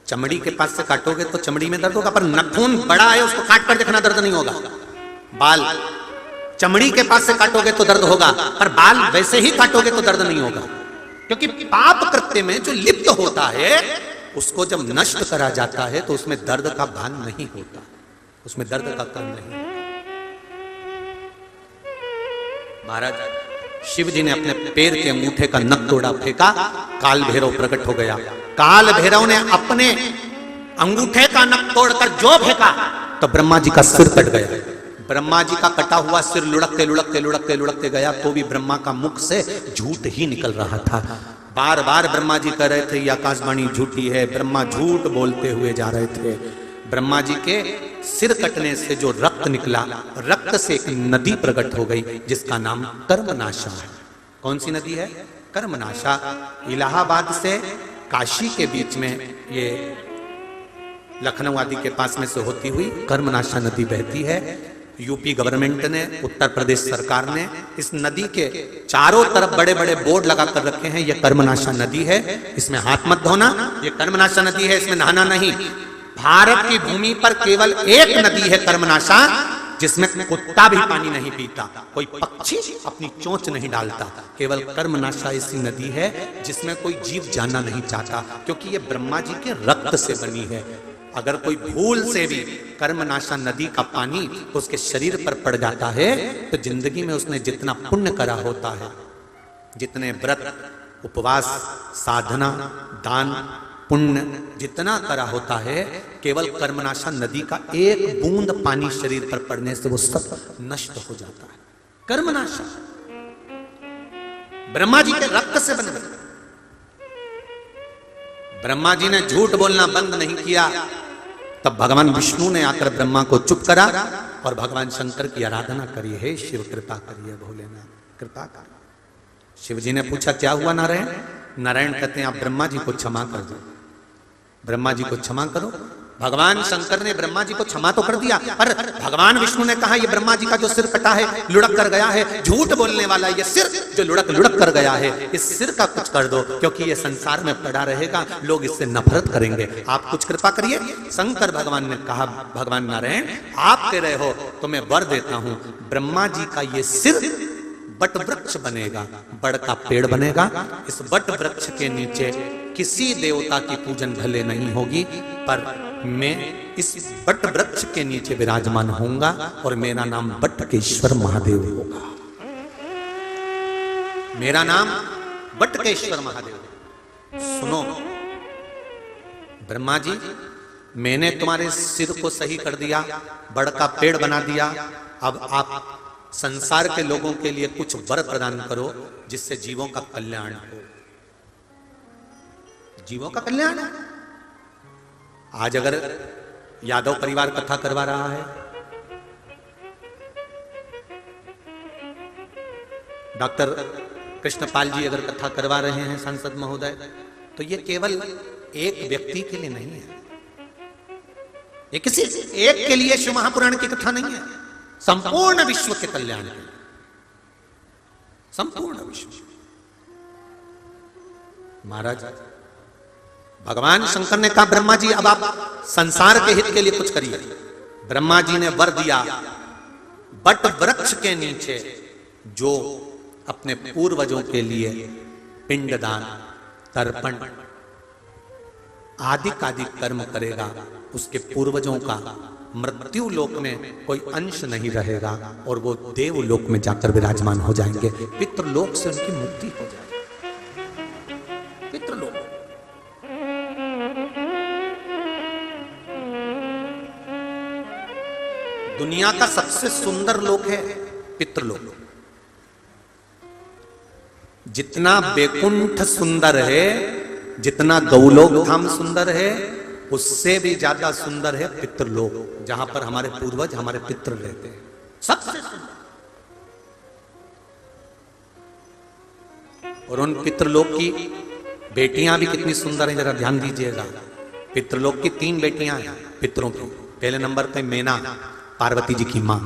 चमड़ी के पास से काटोगे तो चमड़ी में दर्द होगा, पर नाखून बड़ा है उसको काट कर देखना दर्द नहीं होगा। बाल चमड़ी के पास से काटोगे तो दर्द होगा, पर बाल वैसे ही काटोगे तो दर्द नहीं होगा, क्योंकि पाप कृत्य में जो लिप्त होता है उसको जब नष्ट करा जाता है तो उसमें दर्द का भान नहीं होता, उसमें दर्द का कण नहीं। महाराज शिव जी ने अपने पैर के अंगूठे का नख तोड़ा, फेंका, काल भैरव प्रकट हो गया। काल भैरव ने अपने अंगूठे का नख तोड़कर जो फेंका तो ब्रह्मा जी का सिर कट गया। ब्रह्मा जी का कटा हुआ सिर लुढ़कते लुढ़कते लुढ़कते लुढ़कते गया तो भी ब्रह्मा का मुख से झूठ ही निकल रहा था। बार बार ब्रह्मा जी कह रहे थे ये आकाशवाणी झूठी है, ब्रह्मा झूठ बोलते हुए जा रहे थे। ब्रह्मा जी के सिर कटने से जो रक्त निकला, रक्त से एक नदी प्रकट हो गई जिसका नाम कर्मनाशा है। कौन सी नदी है? कर्मनाशा। इलाहाबाद से काशी के बीच में, ये लखनऊ आदि के पास में से होती हुई कर्मनाशा नदी बहती है। यूपी गवर्नमेंट ने, उत्तर प्रदेश सरकार ने इस नदी के चारों तरफ बड़े बड़े बोर्ड लगा कर रखे हैं, ये कर्मनाशा नदी है, इसमें हाथ मत धोना, ये कर्मनाशा नदी है, इसमें नहाना नहीं। भारत की भूमि पर केवल एक नदी है कर्मनाशा जिसमें कुत्ता भी पानी नहीं पीता, कोई पक्षी अपनी चोंच नहीं डालता। केवल कर्मनाशा ऐसी नदी है जिसमें कोई जीव जाना नहीं चाहता, क्योंकि ये ब्रह्मा जी के रक्त से बनी है। अगर कोई भूल से भी कर्मनाशा नदी का पानी उसके शरीर पर पड़ जाता है तो जिंदगी में उसने जितना पुण्य करा होता है, जितने व्रत, उपवास, साधना, दान, पुण्य जितना करा होता है, केवल कर्मनाशा नदी का एक बूंद पानी शरीर पर पड़ने से वो सब नष्ट हो जाता है। कर्मनाशा ब्रह्मा जी के रक्त से बने। ब्रह्मा जी ने झूठ बोलना बंद नहीं किया, तब भगवान विष्णु ने आकर ब्रह्मा को चुप करा और भगवान शंकर की आराधना करी। हे शिव कृपा करिए, भोलेनाथ कृपा कर। शिव जी ने पूछा क्या हुआ नारायण? नारायण कहते हैं आप ब्रह्मा जी को क्षमा कर दो, ब्रह्मा जी को क्षमा करो। भगवान शंकर ने ब्रह्मा जी को क्षमा तो कर दिया, पर भगवान विष्णु ने कहा ये ब्रह्मा जी का जो सिर कटा है, लुढ़क कर गया है, झूठ बोलने वाला ये सिर जो लुढ़क कर गया है, इस सिर का कुछ कर दो, क्योंकि ये संसार में पड़ा रहेगा, लोग इससे नफरत करेंगे, आप कुछ कृपा करिए। शंकर भगवान ने कहा भगवान नारायण आप कह रहे हो तो मैं वर देता हूं, ब्रह्मा जी का ये सिर बट वृक्ष बनेगा, बड़ का पेड़ बनेगा। इस बट वृक्ष के नीचे किसी देवता की पूजन भले नहीं होगी, पर मैं इस बट वृक्ष के नीचे विराजमान होऊंगा और मेरा नाम बटकेश्वर महादेव होगा। मेरा नाम बटकेश्वर महादेव। सुनो ब्रह्मा जी, मैंने तुम्हारे सिर को सही कर दिया, बड़ का पेड़ बना दिया, अब आप संसार के लोगों के लिए कुछ वर प्रदान करो जिससे जीवों का कल्याण हो। जीवों का कल्याण। आज अगर यादव परिवार कथा करवा रहा है, डॉक्टर कृष्णपाल जी अगर कथा करवा रहे हैं सांसद महोदय, तो ये केवल एक व्यक्ति के लिए नहीं है, ये किसी एक के लिए शिव महापुराण की कथा नहीं है, संपूर्ण विश्व के कल्याण के लिए, संपूर्ण विश्व। महाराज भगवान शंकर ने कहा ब्रह्मा जी अब आप संसार के हित के लिए कुछ करिए। ब्रह्मा जी ने वर दिया, बट वृक्ष के नीचे जो अपने पूर्वजों के लिए पिंडदान, तर्पण आदि कर्म करेगा, उसके पूर्वजों का मृत्यु लोक में कोई अंश नहीं रहेगा और वो देवलोक में जाकर विराजमान हो जाएंगे, पितृलोक से उनकी मुक्ति हो जाएगी। पितृलोक दुनिया का सबसे सुंदर लोक है पितृलोक। जितना बैकुंठ सुंदर है, जितना गौलोक धाम सुंदर है, उससे भी ज्यादा सुंदर है पितृलोक, जहां पर हमारे पूर्वज हमारे पितृ रहते हैं, सबसे सुंदर। और उन पितृलोक की बेटियां भी कितनी सुंदर हैं, जरा ध्यान दीजिएगा। पितृलोक की 3 बेटियां हैं पितरों की। पहले नंबर पे मैना, पार्वती जी की मां।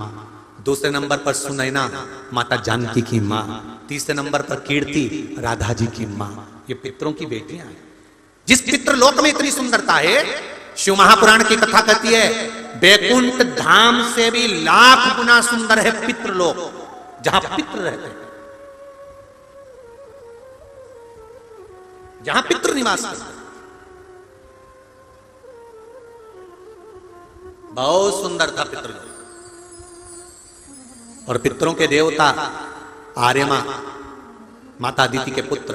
दूसरे नंबर पर सुनैना, माता जानकी की मां। तीसरे नंबर पर कीर्ति, राधा जी की मां। ये पितरों की बेटियां हैं। जिस पितृलोक में इतनी सुंदरता है, शिव महापुराण की कथा कहती है बैकुंठ धाम से भी लाख गुना सुंदर है पितृलोक, जहां पितृ रहते हैं, जहां पितृ निवास करते हैं। बहुत सुंदर था पितृलोक। और पितरों के देवता आर्यमा, माता अदिति के पुत्र,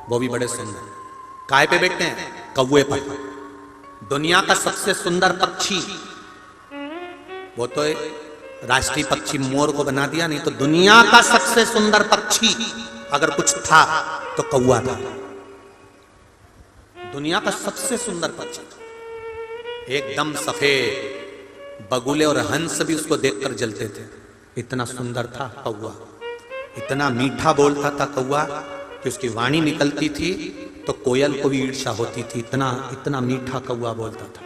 वो भी बड़े सुंदर। काय पे बैठते हैं? कौवे पर। दुनिया का सबसे सुंदर पक्षी, वो तो राष्ट्रीय पक्षी मोर को बना दिया, नहीं तो दुनिया का सबसे सुंदर पक्षी अगर कुछ था तो कौवा था। दुनिया का सबसे सुंदर पक्षी, एकदम सफेद। बगुले और हंस भी उसको देखकर जलते थे, इतना सुंदर था कौवा। इतना मीठा बोलता था कौवा कि उसकी वाणी निकलती थी तो कोयल को भी ईर्ष्या होती थी, इतना इतना मीठा कौवा बोलता था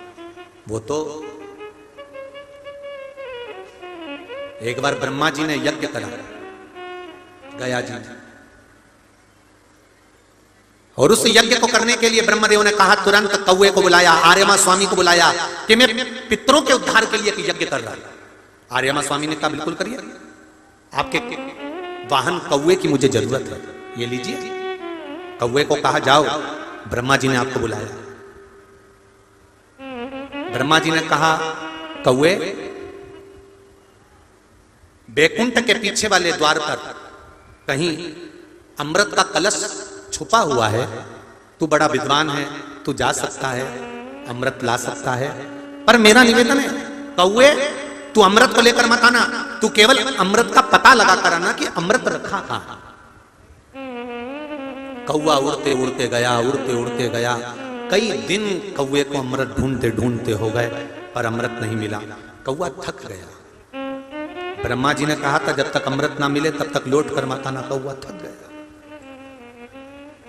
वो। तो एक बार ब्रह्मा जी ने यज्ञ करा, गया जी, और उस यज्ञ को करने के लिए ब्रह्मदेव ने कहा, तुरंत कौवे को बुलाया, आर्यमा स्वामी को बुलाया कि मैं पितरों के उद्धार के लिए एक यज्ञ कर रहा हूं। आर्यमा स्वामी ने कहा बिल्कुल करिए, आपके वाहन कौवे की मुझे जरूरत है, ये लीजिए। कौवे को कहा जाओ, ब्रह्मा जी ने आपको बुलाया। ब्रह्मा जी ने कहा, कौवे, बैकुंठ के पीछे वाले द्वार पर कहीं अमृत का कलश छुपा हुआ है, तू बड़ा विद्वान है, तू जा सकता है, अमृत ला सकता है, पर मेरा निवेदन है कौवे, तू अमृत को लेकर मत आना, तू केवल अमृत का पता लगा कर आना कि अमृत रखा कहां। कौवा उड़ते उड़ते गया, उड़ते उड़ते गया। कई दिन कौवे को अमृत ढूंढते ढूंढते हो गए, पर अमृत नहीं मिला। कौवा थक गया। ब्रह्मा जी ने कहा था जब तक अमृत ना मिले तब तक लौट कर मत आना। कौवा थक गया।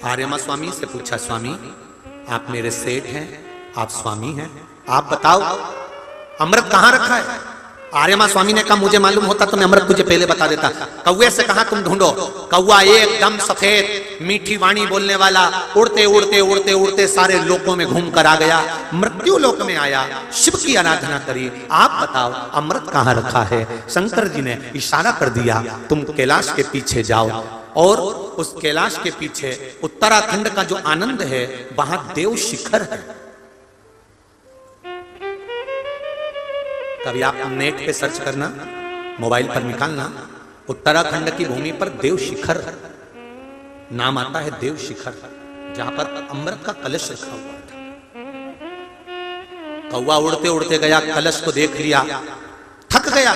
आर्यमा स्वामी से पूछा, स्वामी आप मेरे सेठ हैं, आप स्वामी हैं, आप बताओ अमृत कहां रखा है। आर्यमा स्वामी ने कहा, मुझे मालूम होता तो मैं अमृत तुझे पहले बता देता। कौवे से कहा तुम ढूंढो। कौवा एकदम सफेद, मीठी वाणी बोलने वाला, उड़ते उड़ते उड़ते उड़ते सारे लोकों में घूम कर आ गया। मृत्यु लोक में आया, शिव की आराधना करी, आप बताओ अमृत कहां रखा है। शंकर जी ने इशारा कर दिया, तुम कैलाश के पीछे जाओ, और उस कैलाश के पीछे उत्तराखंड का जो आनंद है वहां देव शिखर है। कभी आप नेट पे सर्च करना, मोबाइल पर निकालना, उत्तराखंड की भूमि पर देव शिखर नाम आता है, देव शिखर, जहां पर अमृत का कलश रखा हुआ था। कौवा उड़ते उड़ते गया, कलश को देख लिया, थक गया,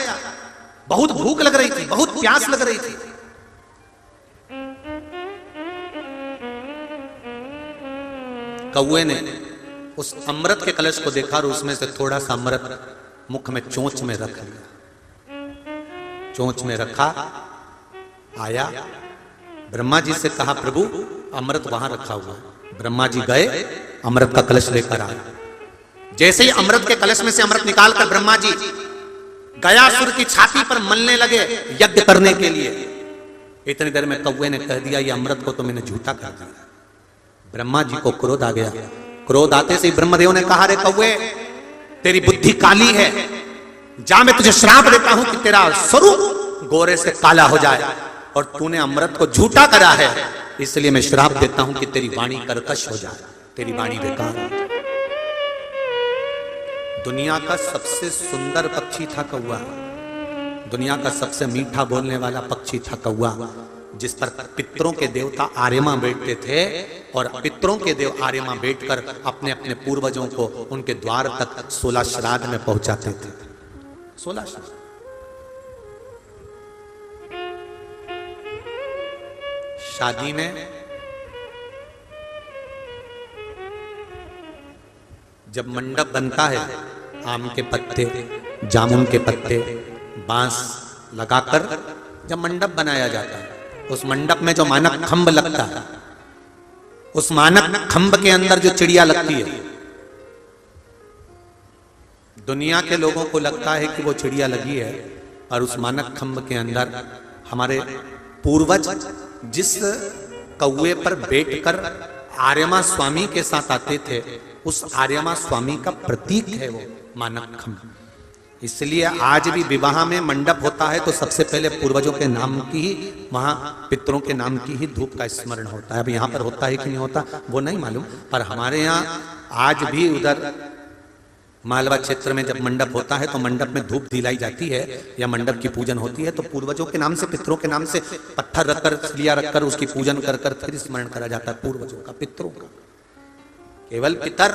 बहुत भूख लग रही थी, बहुत प्यास लग रही थी। कौवे ने उस अमृत के कलश को देखा और उसमें से थोड़ा सा अमृत मुख में चोंच में रख लिया। चोंच में रखा, आया, ब्रह्मा जी से कहा, प्रभु अमृत वहां रखा हुआ है। ब्रह्मा जी गए, अमृत का कलश लेकर आए। जैसे ही अमृत के कलश में से अमृत निकालकर ब्रह्मा जी गयासुर की छाती पर मलने लगे यज्ञ करने के लिए, इतनी देर में कौवे ने कह दिया, ये अमृत को तो मैंने झूठा कर दिया। ब्रह्मा जी को क्रोध आ गया। क्रोध आते से ब्रह्मदेव ने कहा, रे कौवे, तेरी बुद्धि काली है, जा मैं तुझे श्राप देता हूं कि तेरा स्वरूप गोरे से काला हो जाए, और तूने अमृत को झूठा करा है, इसलिए मैं श्राप देता हूं कि तेरी वाणी कर्कश हो जाए, तेरी वाणी बेकार हो जाए। दुनिया का सबसे सुंदर पक्षी था कौवा, दुनिया का सबसे मीठा बोलने वाला पक्षी था कौवा, जिस पर पितरों के देवता आर्यमा बैठते थे, और पितरों के देव आर्यमा बैठकर अपने अपने पूर्वजों को उनके द्वार तक 16 श्राद्ध में पहुंचाते थे। 16 श्राद्ध। शादी में जब मंडप बनता है, आम के पत्ते, जामुन के पत्ते, बांस लगाकर जब मंडप बनाया जाता है, उस मंडप में जो मानक खंभ लगता है, उस मानक खंभ के अंदर जो चिड़िया लगती है, दुनिया के लोगों को लगता है कि वो चिड़िया लगी है, और उस मानक खंभ के अंदर हमारे पूर्वज जिस कौवे पर बैठकर आर्यमा स्वामी के साथ आते थे, उस आर्यमा स्वामी का प्रतीक है वो मानक खंभ। इसलिए आज भी विवाह में मंडप होता है तो सबसे पहले पूर्वजों के नाम की ही, वहां पितरों के नाम की ही धूप का स्मरण होता है। अब यहाँ पर होता है कि नहीं होता वो नहीं मालूम, पर हमारे यहाँ आज भी उधर मालवा क्षेत्र में जब मंडप होता है तो मंडप में धूप दिलाई जाती है या मंडप की पूजन होती है, तो पूर्वजों के नाम से, पितरों के नाम से पत्थर रखकर, लिया रखकर उसकी पूजन कर कर फिर स्मरण करा जाता है पूर्वजों का, पितरों का। केवल पितर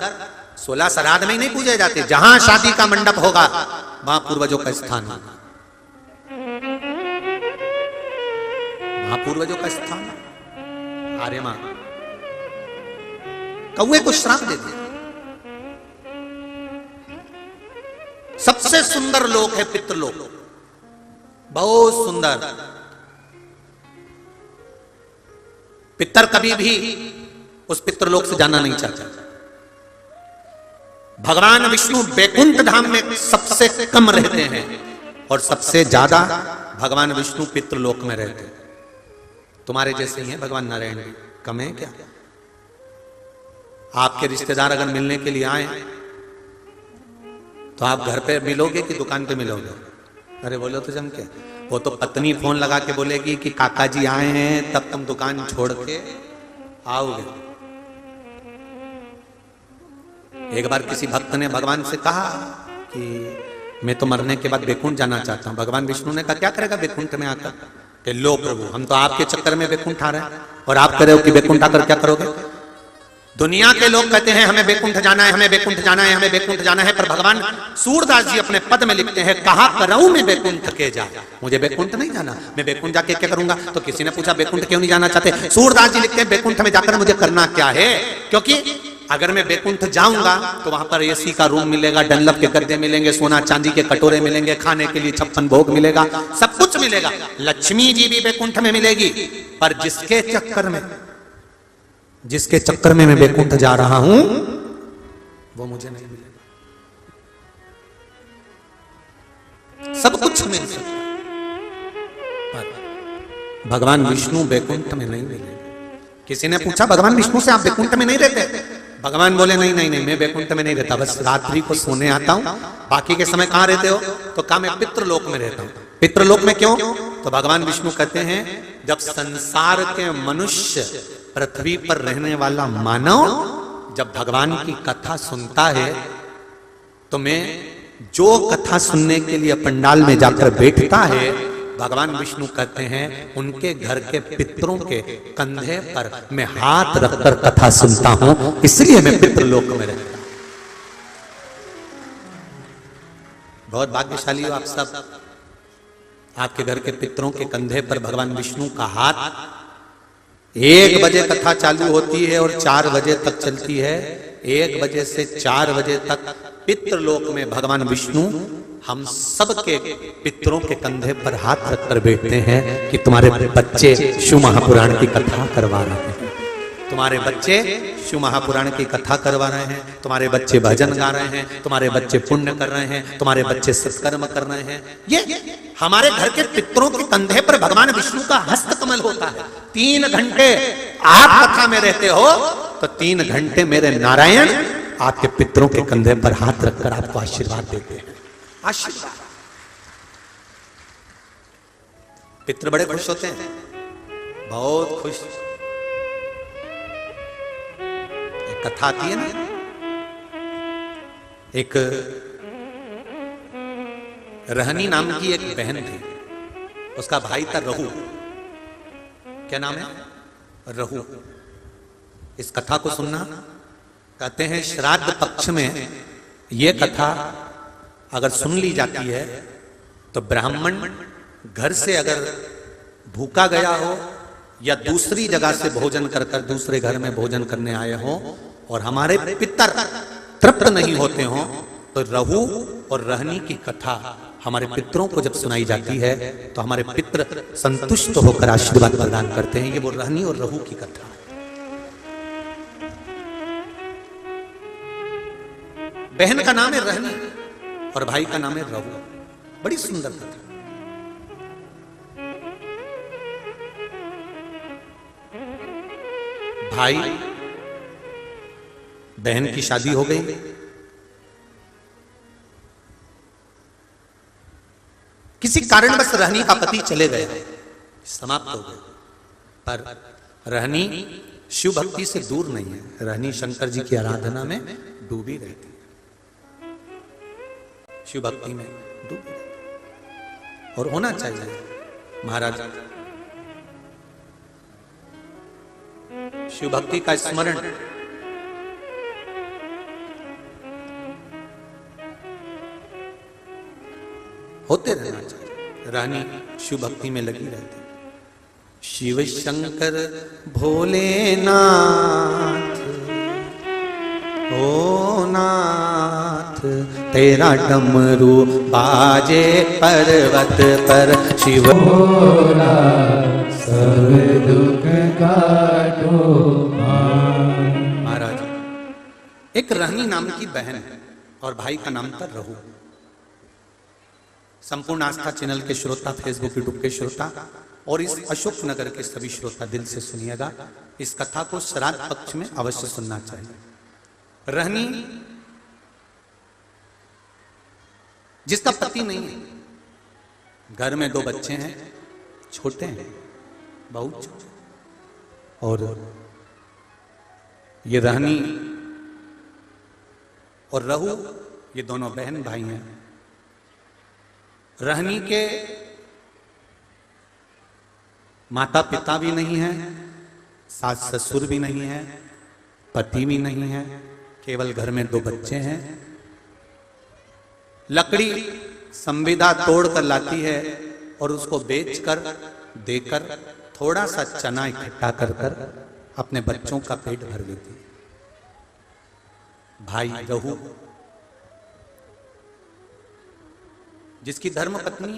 16 श्राद्ध में ही नहीं पूजे जाते, जहां शादी का मंडप होगा वहां पूर्वजों का स्थान होगा, वहां पूर्वजों का स्थान। आर्यमा कौवे को श्राप दे दिया। सबसे सुंदर लोक है पितृलोक, बहुत सुंदर। पितर कभी भी उस पितृलोक से जाना नहीं चाहता। भगवान विष्णु बैकुंठ धाम में सबसे कम रहते हैं और सबसे ज्यादा भगवान विष्णु पितृलोक में रहते हैं। तुम्हारे जैसे ही हैं भगवान नारायण भी, कम है क्या? आपके रिश्तेदार अगर मिलने के लिए आए तो आप घर पे मिलोगे कि दुकान पे मिलोगे? अरे बोलो तो जम के। वो तो पत्नी फोन लगा के बोलेगी कि काका जी आए हैं, तब तुम दुकान छोड़ के आओगे। एक बार किसी भक्त ने भगवान से कहा कि मैं तो मरने के बाद बैकुंठ जाना चाहता हूं। भगवान विष्णु ने कहा क्या करेगा बैकुंठ में आकर? कि लो प्रभु, हम तो आपके चक्कर में बैकुंठ आ रहे हैं और आप कह रहे हो कि बैकुंठ आकर क्या करोगे? दुनिया के लोग कहते हैं हमें बैकुंठ जाना है, हमें बैकुंठ जाना है, हमें बैकुंठ जाना है, पर भगवान सूरदास जी अपने पद में लिखते हैं कहा कराऊं मैं बैकुंठ के जा, मुझे बैकुंठ नहीं जाना, मैं बैकुंठ जाके क्या करूंगा? तो किसी ने पूछा बैकुंठ क्यों नहीं जाना चाहते? सूरदास जी लिखते हैं बैकुंठ में जाकर मुझे करना क्या है, क्योंकि अगर मैं बैकुंठ जाऊंगा तो वहां पर एसी का रूम मिलेगा, डनलप के गद्दे मिलेंगे, सोना चांदी के कटोरे मिलेंगे, खाने के लिए 56 भोग मिलेगा, सब कुछ मिलेगा, लक्ष्मी जी भी बैकुंठ में मिलेगी। पर जिसके चक्कर में मैं बैकुंठ जा रहा हूं वो मुझे नहीं मिलेगा। सब कुछ मिल सकता पर भगवान विष्णु बैकुंठ में नहीं मिलेगा। किसी ने पूछा भगवान विष्णु से आप बैकुंठ में नहीं रहते? भगवान बोले नहीं नहीं नहीं, मैं बैकुंठ में नहीं रहता, बस रात्रि को सोने आता हूं, बाकी के समय कहां रहते हो? तो कहा मैं पितृलोक में रहता हूं। पितृलोक में क्यों? तो भगवान विष्णु कहते हैं जब संसार के मनुष्य, पृथ्वी पर रहने वाला मानव जब भगवान की कथा सुनता है तो मैं जो कथा सुनने के लिए पंडाल में जाकर बैठता है, भगवान विष्णु कहते हैं उनके घर के पितरों के कंधे पर मैं हाथ रखकर कथा सुनता हूं, इसलिए मैं पितृलोक में रहता हूं। बहुत भाग्यशाली हो आप सब, आपके घर के पितरों के कंधे पर भगवान विष्णु का हाथ। 1 बजे कथा चालू होती है और 4 बजे तक चलती है। 1 बजे से 4 बजे तक पितृलोक में भगवान विष्णु हम सब के पितरों के कंधे पर हाथ रखकर बैठते हैं कि तुम्हारे बच्चे शिव महापुराण की कथा करवा रहे हैं, तुम्हारे बच्चे शिव महापुराण की कथा करवा रहे हैं, तुम्हारे बच्चे भजन गा रहे हैं, तुम्हारे बच्चे पुण्य कर रहे हैं, तुम्हारे बच्चे सत्कर्म कर रहे हैं। ये हमारे घर के पितरों के कंधे पर भगवान विष्णु का हस्त कमल होता है। 3 घंटे आप कथा में रहते हो तो 3 घंटे मेरे नारायण आपके पितरों के कंधे पर हाथ रखकर आपको आशीर्वाद देते हैं। आशीर्वाद, पितृ बड़े खुश होते हैं, बहुत खुश। एक कथा आती है ना, एक रहनी नाम की एक बहन थी, उसका भाई था रहू। क्या नाम है? रहू। इस कथा को सुनना, कहते हैं श्राद्ध पक्ष में यह कथा अगर सुन ली जाती है तो ब्राह्मण घर से अगर भूखा गया हो या दूसरी जगह से भोजन कर दूसरे घर में भोजन करने आए हो और हमारे पितर तृप्त नहीं होते हों तो रहू और रहनी की कथा हमारे पितरों को जब सुनाई जाती है तो हमारे पितर संतुष्ट होकर आशीर्वाद प्रदान करते हैं। ये वो रहनी और रहू की कथा। बहन का नाम है रहनी और भाई का नाम है रहू। बड़ी सुंदर कथा। भाई बहन की शादी हो गई, किसी कारणवश रहनी का पति चले गए, समाप्त हो गए। पर रहनी शिव भक्ति से दूर नहीं है। रहनी शंकर जी की आराधना में डूबी रहती है, शिव भक्ति में डूबी रहती है। और होना चाहिए। महाराज शिव भक्ति का स्मरण होते रहना चाहिए। रानी शिव भक्ति में लगी रहती। शिव शंकर भोलेनाथ ओ नाथ, तेरा डमरू बाजे पर्वत पर शिव भोला, सब दुख काटो। महाराज एक रहनी नाम की बहन है और भाई का नाम था रहू। संपूर्ण आस्था चैनल के श्रोता, फेसबुक यूट्यूब के श्रोता और इस अशोक नगर के सभी श्रोता दिल से सुनिएगा। इस कथा को श्राद्ध पक्ष में अवश्य सुनना चाहिए। रहनी जिसका पति नहीं है, घर में 2 बच्चे हैं, छोटे हैं, बहुत छोटे, और ये रहनी और रहू ये दोनों बहन भाई हैं। रहनी के माता पिता भी नहीं है, सास ससुर भी नहीं है, पति भी नहीं है, केवल घर में 2 बच्चे हैं। लकड़ी संविदा तोड़ कर लाती है और उसको बेचकर देकर थोड़ा सा चना इकट्ठा कर कर अपने बच्चों का पेट भर देती है। भाई रहू जिसकी धर्म पत्नी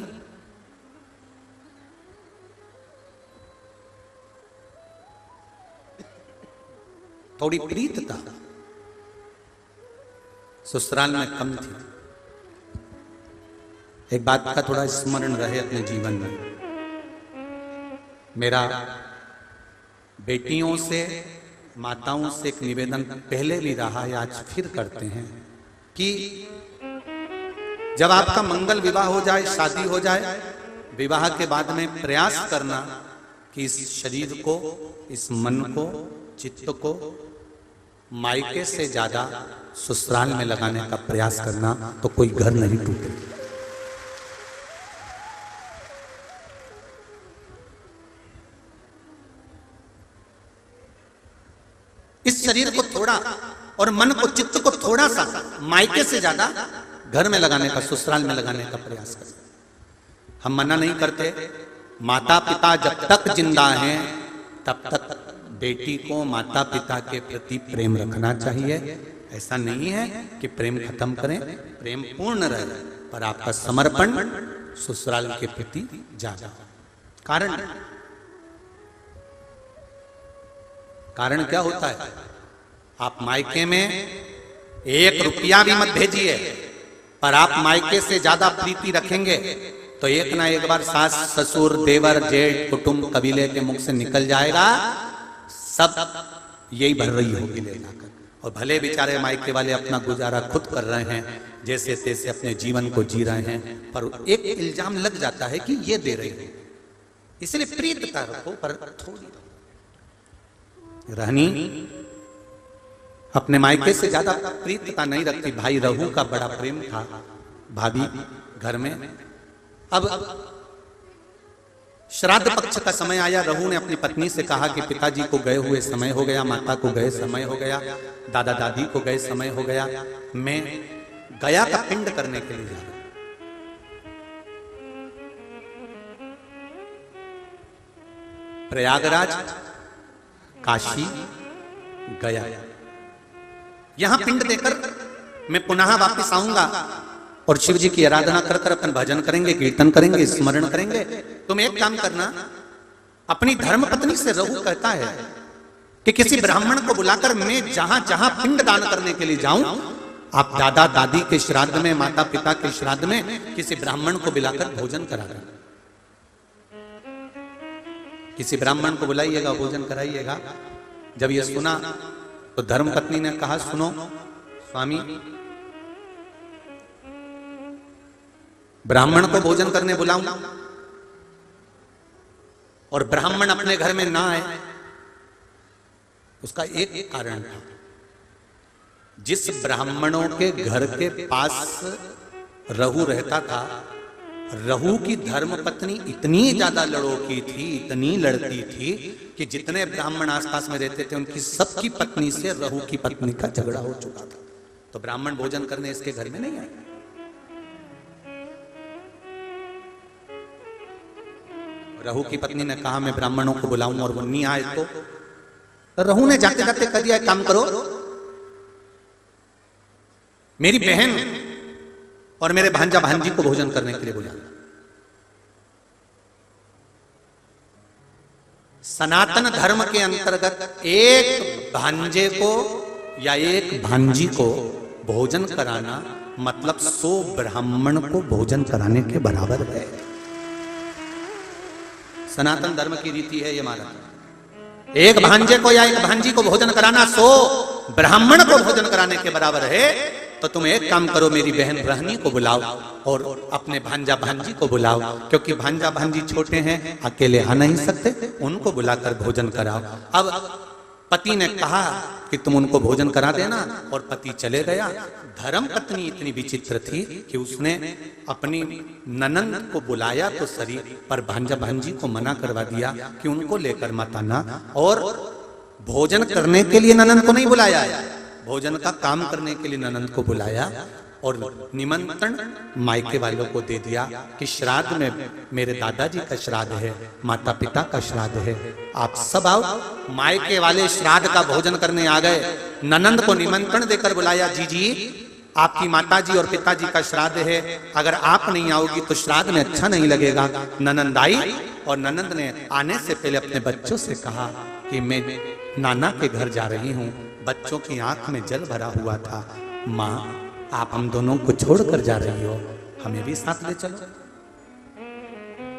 थोड़ी प्रीतता ससुराल में कम थी। एक बात का थोड़ा स्मरण रहे अपने जीवन में। मेरा बेटियों से, माताओं से एक निवेदन पहले भी रहा है, आज फिर करते हैं कि जब आपका मंगल विवाह हो जाए, शादी हो जाए, विवाह के बाद में प्रयास करना कि इस शरीर को, इस मन को, चित्त को मायके से ज्यादा ससुराल में लगाने का प्रयास करना, तो कोई घर नहीं टूटे। इस शरीर को थोड़ा और मन को, चित्त को थोड़ा सा मायके से ज्यादा घर में लगाने का, ससुराल में लगाने का प्रयास करें। हम मना नहीं करते। माता पिता जब तक जिंदा हैं तब तक बेटी को माता पिता के प्रति प्रेम रखना चाहिए। ऐसा नहीं है कि प्रेम खत्म करें, प्रेम पूर्ण रहे, पर आपका समर्पण ससुराल के प्रति ज्यादा। कारण क्या होता है? आप मायके में 1 रुपया भी मत भेजिए, पर आप मायके से ज्यादा प्रीति रखेंगे तो एक ना एक बार सास ससुर देवर जेठ कुटुंब कबीले के मुख से निकल जाएगा, सब यही भर रही होगी ले जाकर। और भले बेचारे मायके वाले अपना गुजारा खुद कर रहे हैं, जैसे तैसे अपने जीवन को जी रहे हैं, पर एक इल्जाम लग जाता है कि ये दे रही है। इसलिए प्रीतता रखो, पर थोड़ी। रहनी अपने मायके से ज्यादा प्रीतता नहीं रखती। भाई रहू का बड़ा प्रेम था भाभी घर में। अब श्राद्ध पक्ष का समय आया। रहू ने अपनी पत्नी से कहा कि पिताजी को गए हुए समय हो गया, माता को गए समय हो गया, दादा दादी को गए समय हो गया, मैं गया का पिंड करने के लिए जा रहा हूं। प्रयागराज, काशी, गया, यहां पिंड देकर मैं पुनः वापस आऊंगा और शिव जी की आराधना कर कर अपन भजन करेंगे, कीर्तन करेंगे, स्मरण करेंगे। तुम एक काम करना, अपनी धर्म पत्नी से रहू कहता है कि किसी ब्राह्मण को बुलाकर मैं जहां जहां पिंड दान करने के लिए जाऊं, आप दादा दादी के श्राद्ध में, माता पिता के श्राद्ध में किसी ब्राह्मण को बुलाकर भोजन करा दें। किसी ब्राह्मण को बुलाइएगा, भोजन कराइएगा। जब यह सुना तो धर्म पत्नी ने कहा, सुनो स्वामी, ब्राह्मण को भोजन करने बुलाऊं और ब्राह्मण अपने घर में ना आए, उसका एक कारण था। जिस ब्राह्मणों के घर के पास रहू रहता था, रहू की धर्म पत्नी इतनी ज्यादा लड़ोकी थी, इतनी लड़ती थी कि जितने ब्राह्मण आसपास में रहते थे उनकी सबकी पत्नी से रहू की पत्नी का झगड़ा हो चुका था। तो ब्राह्मण भोजन करने इसके घर में नहीं आए। रहू की पत्नी ने कहा मैं ब्राह्मणों को बुलाऊं और वो नहीं आए तो रहू ने जाते जाते कह दिया, काम करो, मेरी बहन और मेरे भांजा भांजी को भोजन करने के लिए बुला। सनातन धर्म के अंतर्गत एक भांजे को या एक भांजी को भोजन कराना मतलब 100 ब्राह्मण को भोजन कराने के बराबर है। सनातन धर्म की रीति है ये महाराज। एक भांजे को या एक भांजी को भोजन कराना 100 ब्राह्मण को भोजन कराने के बराबर है। तो तुम एक काम करो, मेरी बहन रहनी को बुलाओ और अपने भांजा भांजी को बुलाओ, क्योंकि भांजा भांजी छोटे हैं, अकेले आ नहीं सकते, उनको बुलाकर भोजन कराओ। अब पति ने कहा कि तुम उनको भोजन करा देना और पति चले गया। धर्म पत्नी इतनी विचित्र थी कि उसने अपनी ननंद को बुलाया तो सही, पर भांजा भांजी को मना करवा दिया कि उनको लेकर मत आना। और भोजन करने के लिए ननंद को नहीं बुलाया, भोजन का काम करने के लिए ननंद को बुलाया और निमंत्रण मायके वालों को दे दिया कि श्राद्ध में मेरे दादाजी का श्राद्ध है, माता पिता का श्राद्ध है, आप सब आओ। मायके वाले श्राद्ध का भोजन करने आ गए। ननंद को निमंत्रण देकर बुलाया, जी आपकी माताजी और पिताजी का श्राद्ध है, अगर आप नहीं आओगी तो श्राद्ध में अच्छा नहीं लगेगा। ननंद आई और ननंद ने आने से पहले अपने बच्चों से कहा कि मैं नाना के घर जा रही हूँ। बच्चों की आंख में जल भरा हुआ था। माँ, आप हम दोनों को छोड़कर जा रही हो, हमें भी साथ ले चलो,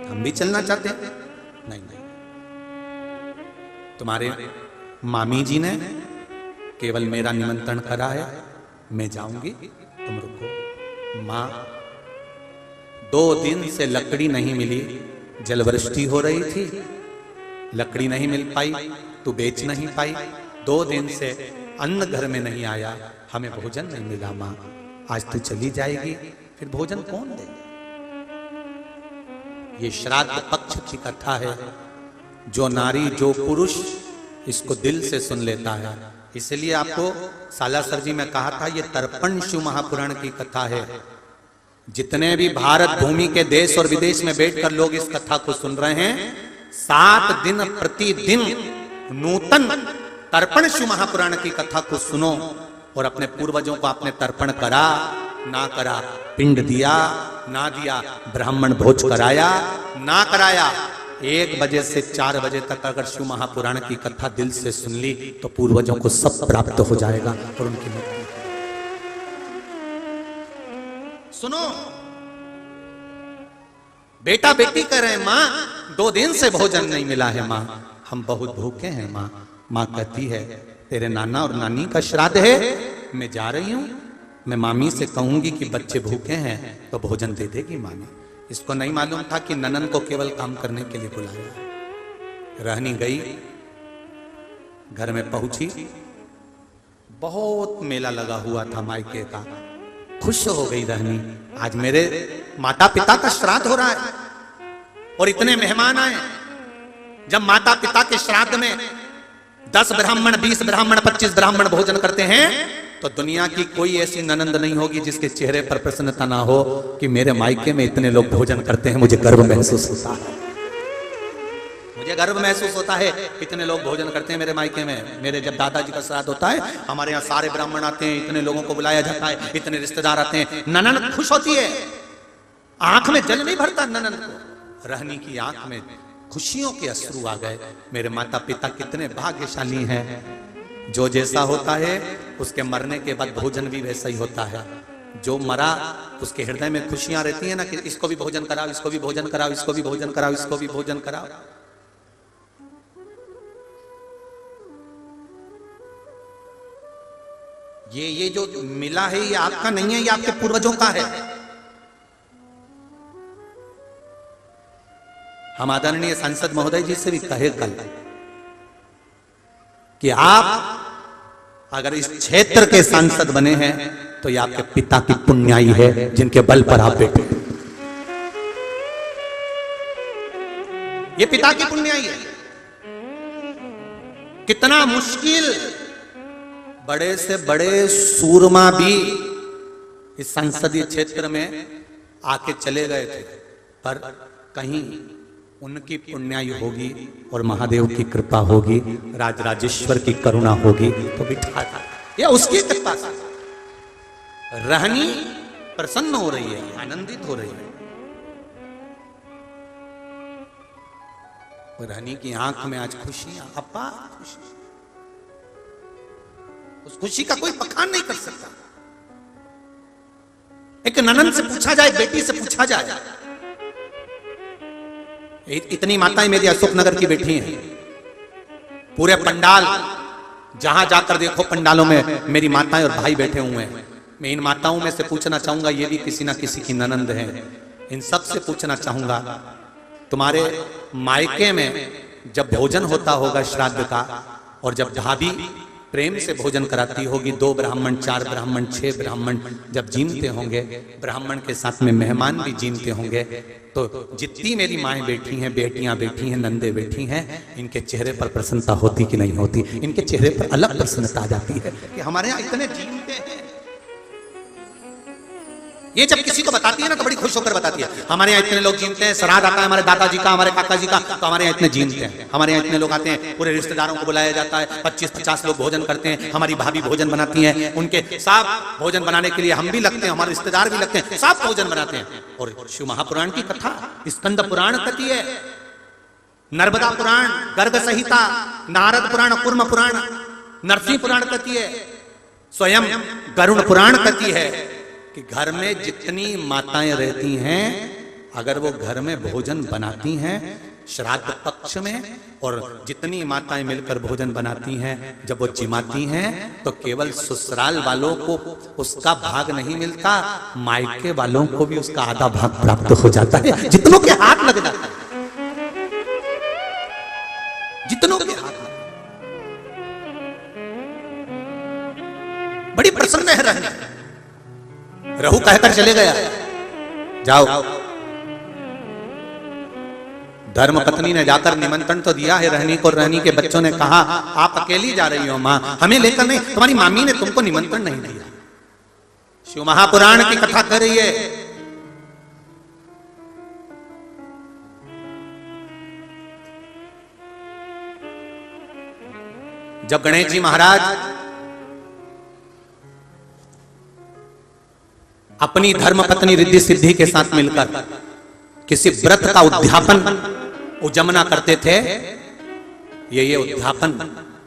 हम भी चलना चाहते हैं। नहीं, तुम्हारे मामी जी ने केवल मेरा निमंत्रण करा है, मैं जाऊंगी, तुम रुको। माँ, 2 दिन से लकड़ी नहीं मिली, जलवृष्टि हो रही थी, लकड़ी नहीं मिल पाई, तू बेच नहीं पाई, 2 दिन से अन्न घर में नहीं आया, हमें भोजन नहीं मिला। माँ, आज तू चली जाएगी, फिर भोजन कौन देगा? ये श्राद्ध पक्ष की कथा है। जो नारी, जो पुरुष इसको दिल से सुन लेता है, इसलिए आपको सालासर जी में कहा था, ये तर्पण शिव महापुराण की कथा है। जितने भी भारत भूमि के देश और विदेश में बैठकर लोग इस कथा को सुन रहे हैं, 7 दिन प्रतिदिन नूतन तर्पण शिव महापुराण की कथा को सुनो और अपने पूर्वजों को आपने तर्पण करा ना करा, पिंड दिया ना दिया, ब्राह्मण भोज कराया ना कराया, 1 बजे से 4 बजे तक अगर शिव महापुराण की कथा दिल से सुन ली तो पूर्वजों को सब प्राप्त हो जाएगा और उनकी मुक्ति। सुनो, बेटा बेटी कह रहे हैं, माँ 2 दिन से भोजन नहीं मिला है, माँ हम बहुत भूखे हैं। माँ माँ कहती है, तेरे नाना और नानी का श्राद्ध है, मैं जा रही हूं, मैं मामी से कहूंगी कि बच्चे भूखे हैं तो भोजन दे देगी मामी। इसको नहीं मालूम था कि ननन को केवल काम करने के लिए बुलाया। रहनी गई, घर में पहुंची, बहुत मेला लगा हुआ था मायके का। खुश हो गई रहनी, आज मेरे माता पिता का श्राद्ध हो रहा है और इतने मेहमान आए। जब माता पिता के श्राद्ध में 10 ब्राह्मण, 20 ब्राह्मण, 25 ब्राह्मण भोजन करते हैं तो दुनिया की कोई ऐसी ननंद नहीं होगी जिसके चेहरे पर प्रसन्नता ना हो कि मेरे मायके में इतने लोग भोजन करते हैं, मुझे गर्व महसूस होता है। मुझे गर्व महसूस होता है, इतने लोग भोजन करते हैं मेरे मायके में। मेरे जब दादाजी का श्राद्ध होता है, हमारे यहाँ सारे ब्राह्मण आते हैं, इतने लोगों को बुलाया जाता है, इतने रिश्तेदार आते हैं, ननन खुश होती है, आंख में जल नहीं भरता ननन को। रहनी की आंख में खुशियों के अश्रु आ गए। मेरे माता पिता कितने भाग्यशाली हैं। जो जैसा होता है उसके मरने के बाद भोजन भी वैसा ही होता है। जो मरा उसके हृदय में खुशियां रहती है ना, कि इसको भी भोजन कराओ, इसको भी भोजन कराओ, इसको भी भोजन कराओ, इसको भी भोजन कराओ। ये जो मिला है ये आपका नहीं है, ये आपके पूर्वजों का है। हम आदरणीय सांसद महोदय जी से भी कहे कल कि आप अगर इस क्षेत्र के सांसद बने हैं तो ये आपके पिता की पुण्याई है, जिनके बल पर आप बैठे। ये पिता की पुण्याई है। कितना मुश्किल, बड़े से बड़े सूरमा भी इस संसदीय क्षेत्र में आके चले गए थे, पर कहीं उनकी पुण्याई होगी और महादेव की कृपा होगी, राजराजेश्वर की करुणा होगी तो बिठा था। या उसकी कृपा से रहनी प्रसन्न हो रही है, आनंदित हो रही है। रहनी की आंख में आज खुशियां, अपार खुशी। उस खुशी का कोई बखान नहीं कर सकता। एक ननन से पूछा जाए, बेटी से पूछा जाए, इतनी माताएं मेरी अशोकनगर की बैठी हैं, पूरे पंडाल जहां जाकर देखो पंडालों में मेरी माताएं और भाई बैठे हुए हैं। मैं इन माताओं में से पूछना चाहूंगा, ये भी किसी ना किसी की ननंद हैं, इन सब से पूछना चाहूंगा, तुम्हारे मायके में जब भोजन होता होगा श्राद्ध का, और जब भाभी प्रेम से भोजन कराती होगी, 2 ब्राह्मण, 4 ब्राह्मण, 6 ब्राह्मण जब जीमते होंगे, ब्राह्मण के साथ में मेहमान भी जीमते होंगे, तो जितनी मेरी माएँ बैठी हैं, बेटियां बैठी हैं, नंदे बैठी हैं, इनके चेहरे पर प्रसन्नता होती कि नहीं होती? इनके चेहरे पर अलग प्रसन्नता आ जाती है कि हमारे यहाँ इतने जीमते हैं। ये जब किसी को बताती है ना तो बड़ी खुश होकर बताती है, हमारे यहाँ इतने लोग जीमते हैं, श्राद्ध आता है हमारे दादाजी का, हमारे काका जी का, तो हमारे यहाँ इतने जीमते हैं, हमारे यहाँ इतने लोग आते हैं, पूरे रिश्तेदारों को बुलाया जाता है, 25-50 लोग भोजन करते हैं, हमारी भाभी भोजन बनाती हैं, उनके साथ भोजन बनाने के लिए हम भी लगते हैं, हमारे रिश्तेदार भी लगते हैं, सब भोजन बनाते हैं। और शिव महापुराण की कथा, स्कंद पुराण कथी है, नर्मदा पुराण, गर्ग संहिता, नारद पुराण, कूर्म पुराण, नरसिंह पुराण कथी है, स्वयं गरुड़ पुराण कथी है कि घर में जितनी माताएं रहती हैं, अगर वो घर में भोजन बनाती हैं श्राद्ध पक्ष में, और जितनी माताएं मिलकर भोजन बनाती हैं, जब वो जिमाती हैं तो केवल ससुराल वालों को उसका भाग नहीं मिलता, मायके वालों को भी उसका आधा भाग प्राप्त हो जाता है, जितनों के हाथ लग जाता है, जितनों के हाथ। बड़ी प्रसन्न है रहने। रहू कहकर चले गया, जाओ। धर्म पत्नी ने जाकर निमंत्रण तो दिया है रहनी को, रहनी के बच्चों ने कहा आप अकेली जा रही हो मां, हमें लेकर नहीं, तुम्हारी मामी ने तुमको निमंत्रण नहीं दिया। शिव महापुराण की कथा कर रही है। जब गणेश जी महाराज अपनी धर्म पत्नी रिद्धि सिद्धि के साथ मिलकर किसी व्रत का उद्यापन उजमना करते थे, ये उद्यापन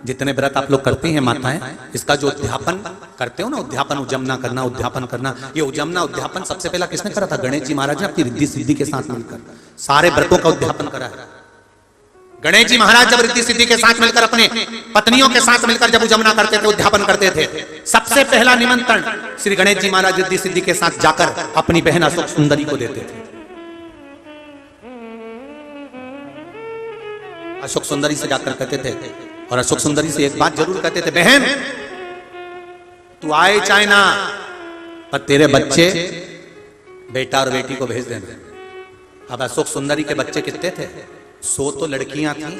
जितने व्रत आप लोग करती हैं माताएं, इसका जो उद्यापन करते हो ना, उद्यापन उजमना करना, उद्यापन करना, ये उजमना उद्यापन सबसे पहला किसने करा था? गणेश जी महाराज ने अपनी रिद्धि सिद्धि के साथ मिलकर सारे व्रतों का उद्यापन करा है। गणेश जी महाराज जब रिद्धि सिद्धि के साथ मिलकर अपने पत्नियों के साथ मिलकर जब उजमना करते थे, उद्यापन करते थे, सबसे पहला निमंत्रण श्री गणेश जी महाराज रिद्धि सिद्धि के साथ जाकर अपनी बहन अशोक सुंदरी को देते थे। अशोक सुंदरी से जाकर कहते थे, और अशोक सुंदरी से एक बात जरूर कहते थे, बहन तू आए चाहे ना, पर तेरे बच्चे बेटा और बेटी को भेज देना। अब अशोक सुंदरी के बच्चे कितने थे? 100 तो लड़कियां थी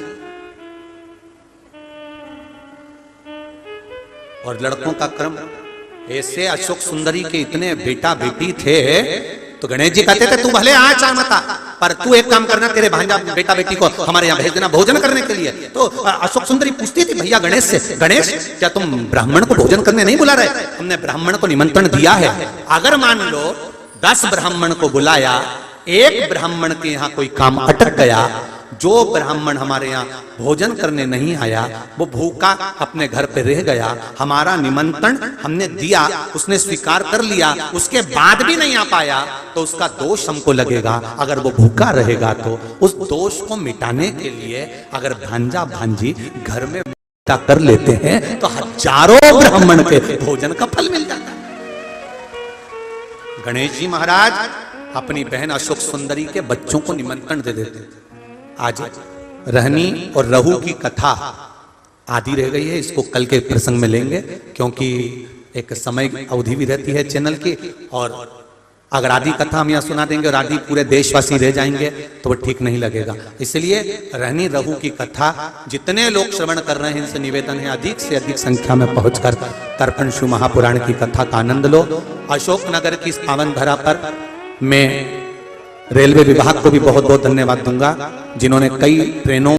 और लड़कों का क्रम ऐसे। अशोक सुंदरी के इतने बेटा बेटी थे तो गणेश जी कहते थे तू भले आ चाहे मत आ, पर तू एक काम करना, तेरे भांजा बेटा बेटी को हमारे यहाँ भेज देना भोजन करने के लिए। तो अशोक सुंदरी पूछती थी भैया गणेश से, गणेश क्या तुम ब्राह्मण को भोजन करने नहीं बुला रहे? हमने ब्राह्मण को निमंत्रण दिया है। अगर मान लो 10 ब्राह्मण को बुलाया, एक ब्राह्मण के यहाँ कोई काम अटक गया, जो ब्राह्मण हमारे यहाँ भोजन करने नहीं आया वो भूखा अपने घर पे रह गया, हमारा निमंत्रण हमने दिया, उसने स्वीकार कर लिया, उसके बाद भी नहीं आ पाया, तो उसका दोष हमको लगेगा। अगर वो भूखा रहेगा तो उस दोष को मिटाने के लिए अगर भांजा भांजी घर में कर लेते हैं तो हजारों ब्राह्मण के भोजन का फल मिल जाता है। गणेश जी महाराज अपनी बहन अशोक सुंदरी के बच्चों को निमंत्रण दे देते। आज रहनी और रहू की कथा आधी रह गई है, इसको कल के प्रसंग में लेंगे, क्योंकि एक समय अवधि भी रहती है चैनल की, और अगर आधी कथा हम यहाँ सुना देंगे और आधी पूरे देशवासी रह जाएंगे तो वो ठीक नहीं लगेगा। इसलिए रहनी रहू की कथा जितने लोग श्रवण कर रहे हैं इनसे निवेदन है अधिक से अधिक संख्या में पहुंचकर तर्पण शिव महापुराण की कथा का आनंद लो। अशोकनगर की इस पावन धरा पर मैं रेलवे विभाग को भी बहुत बहुत धन्यवाद दूंगा, जिन्होंने कई ट्रेनों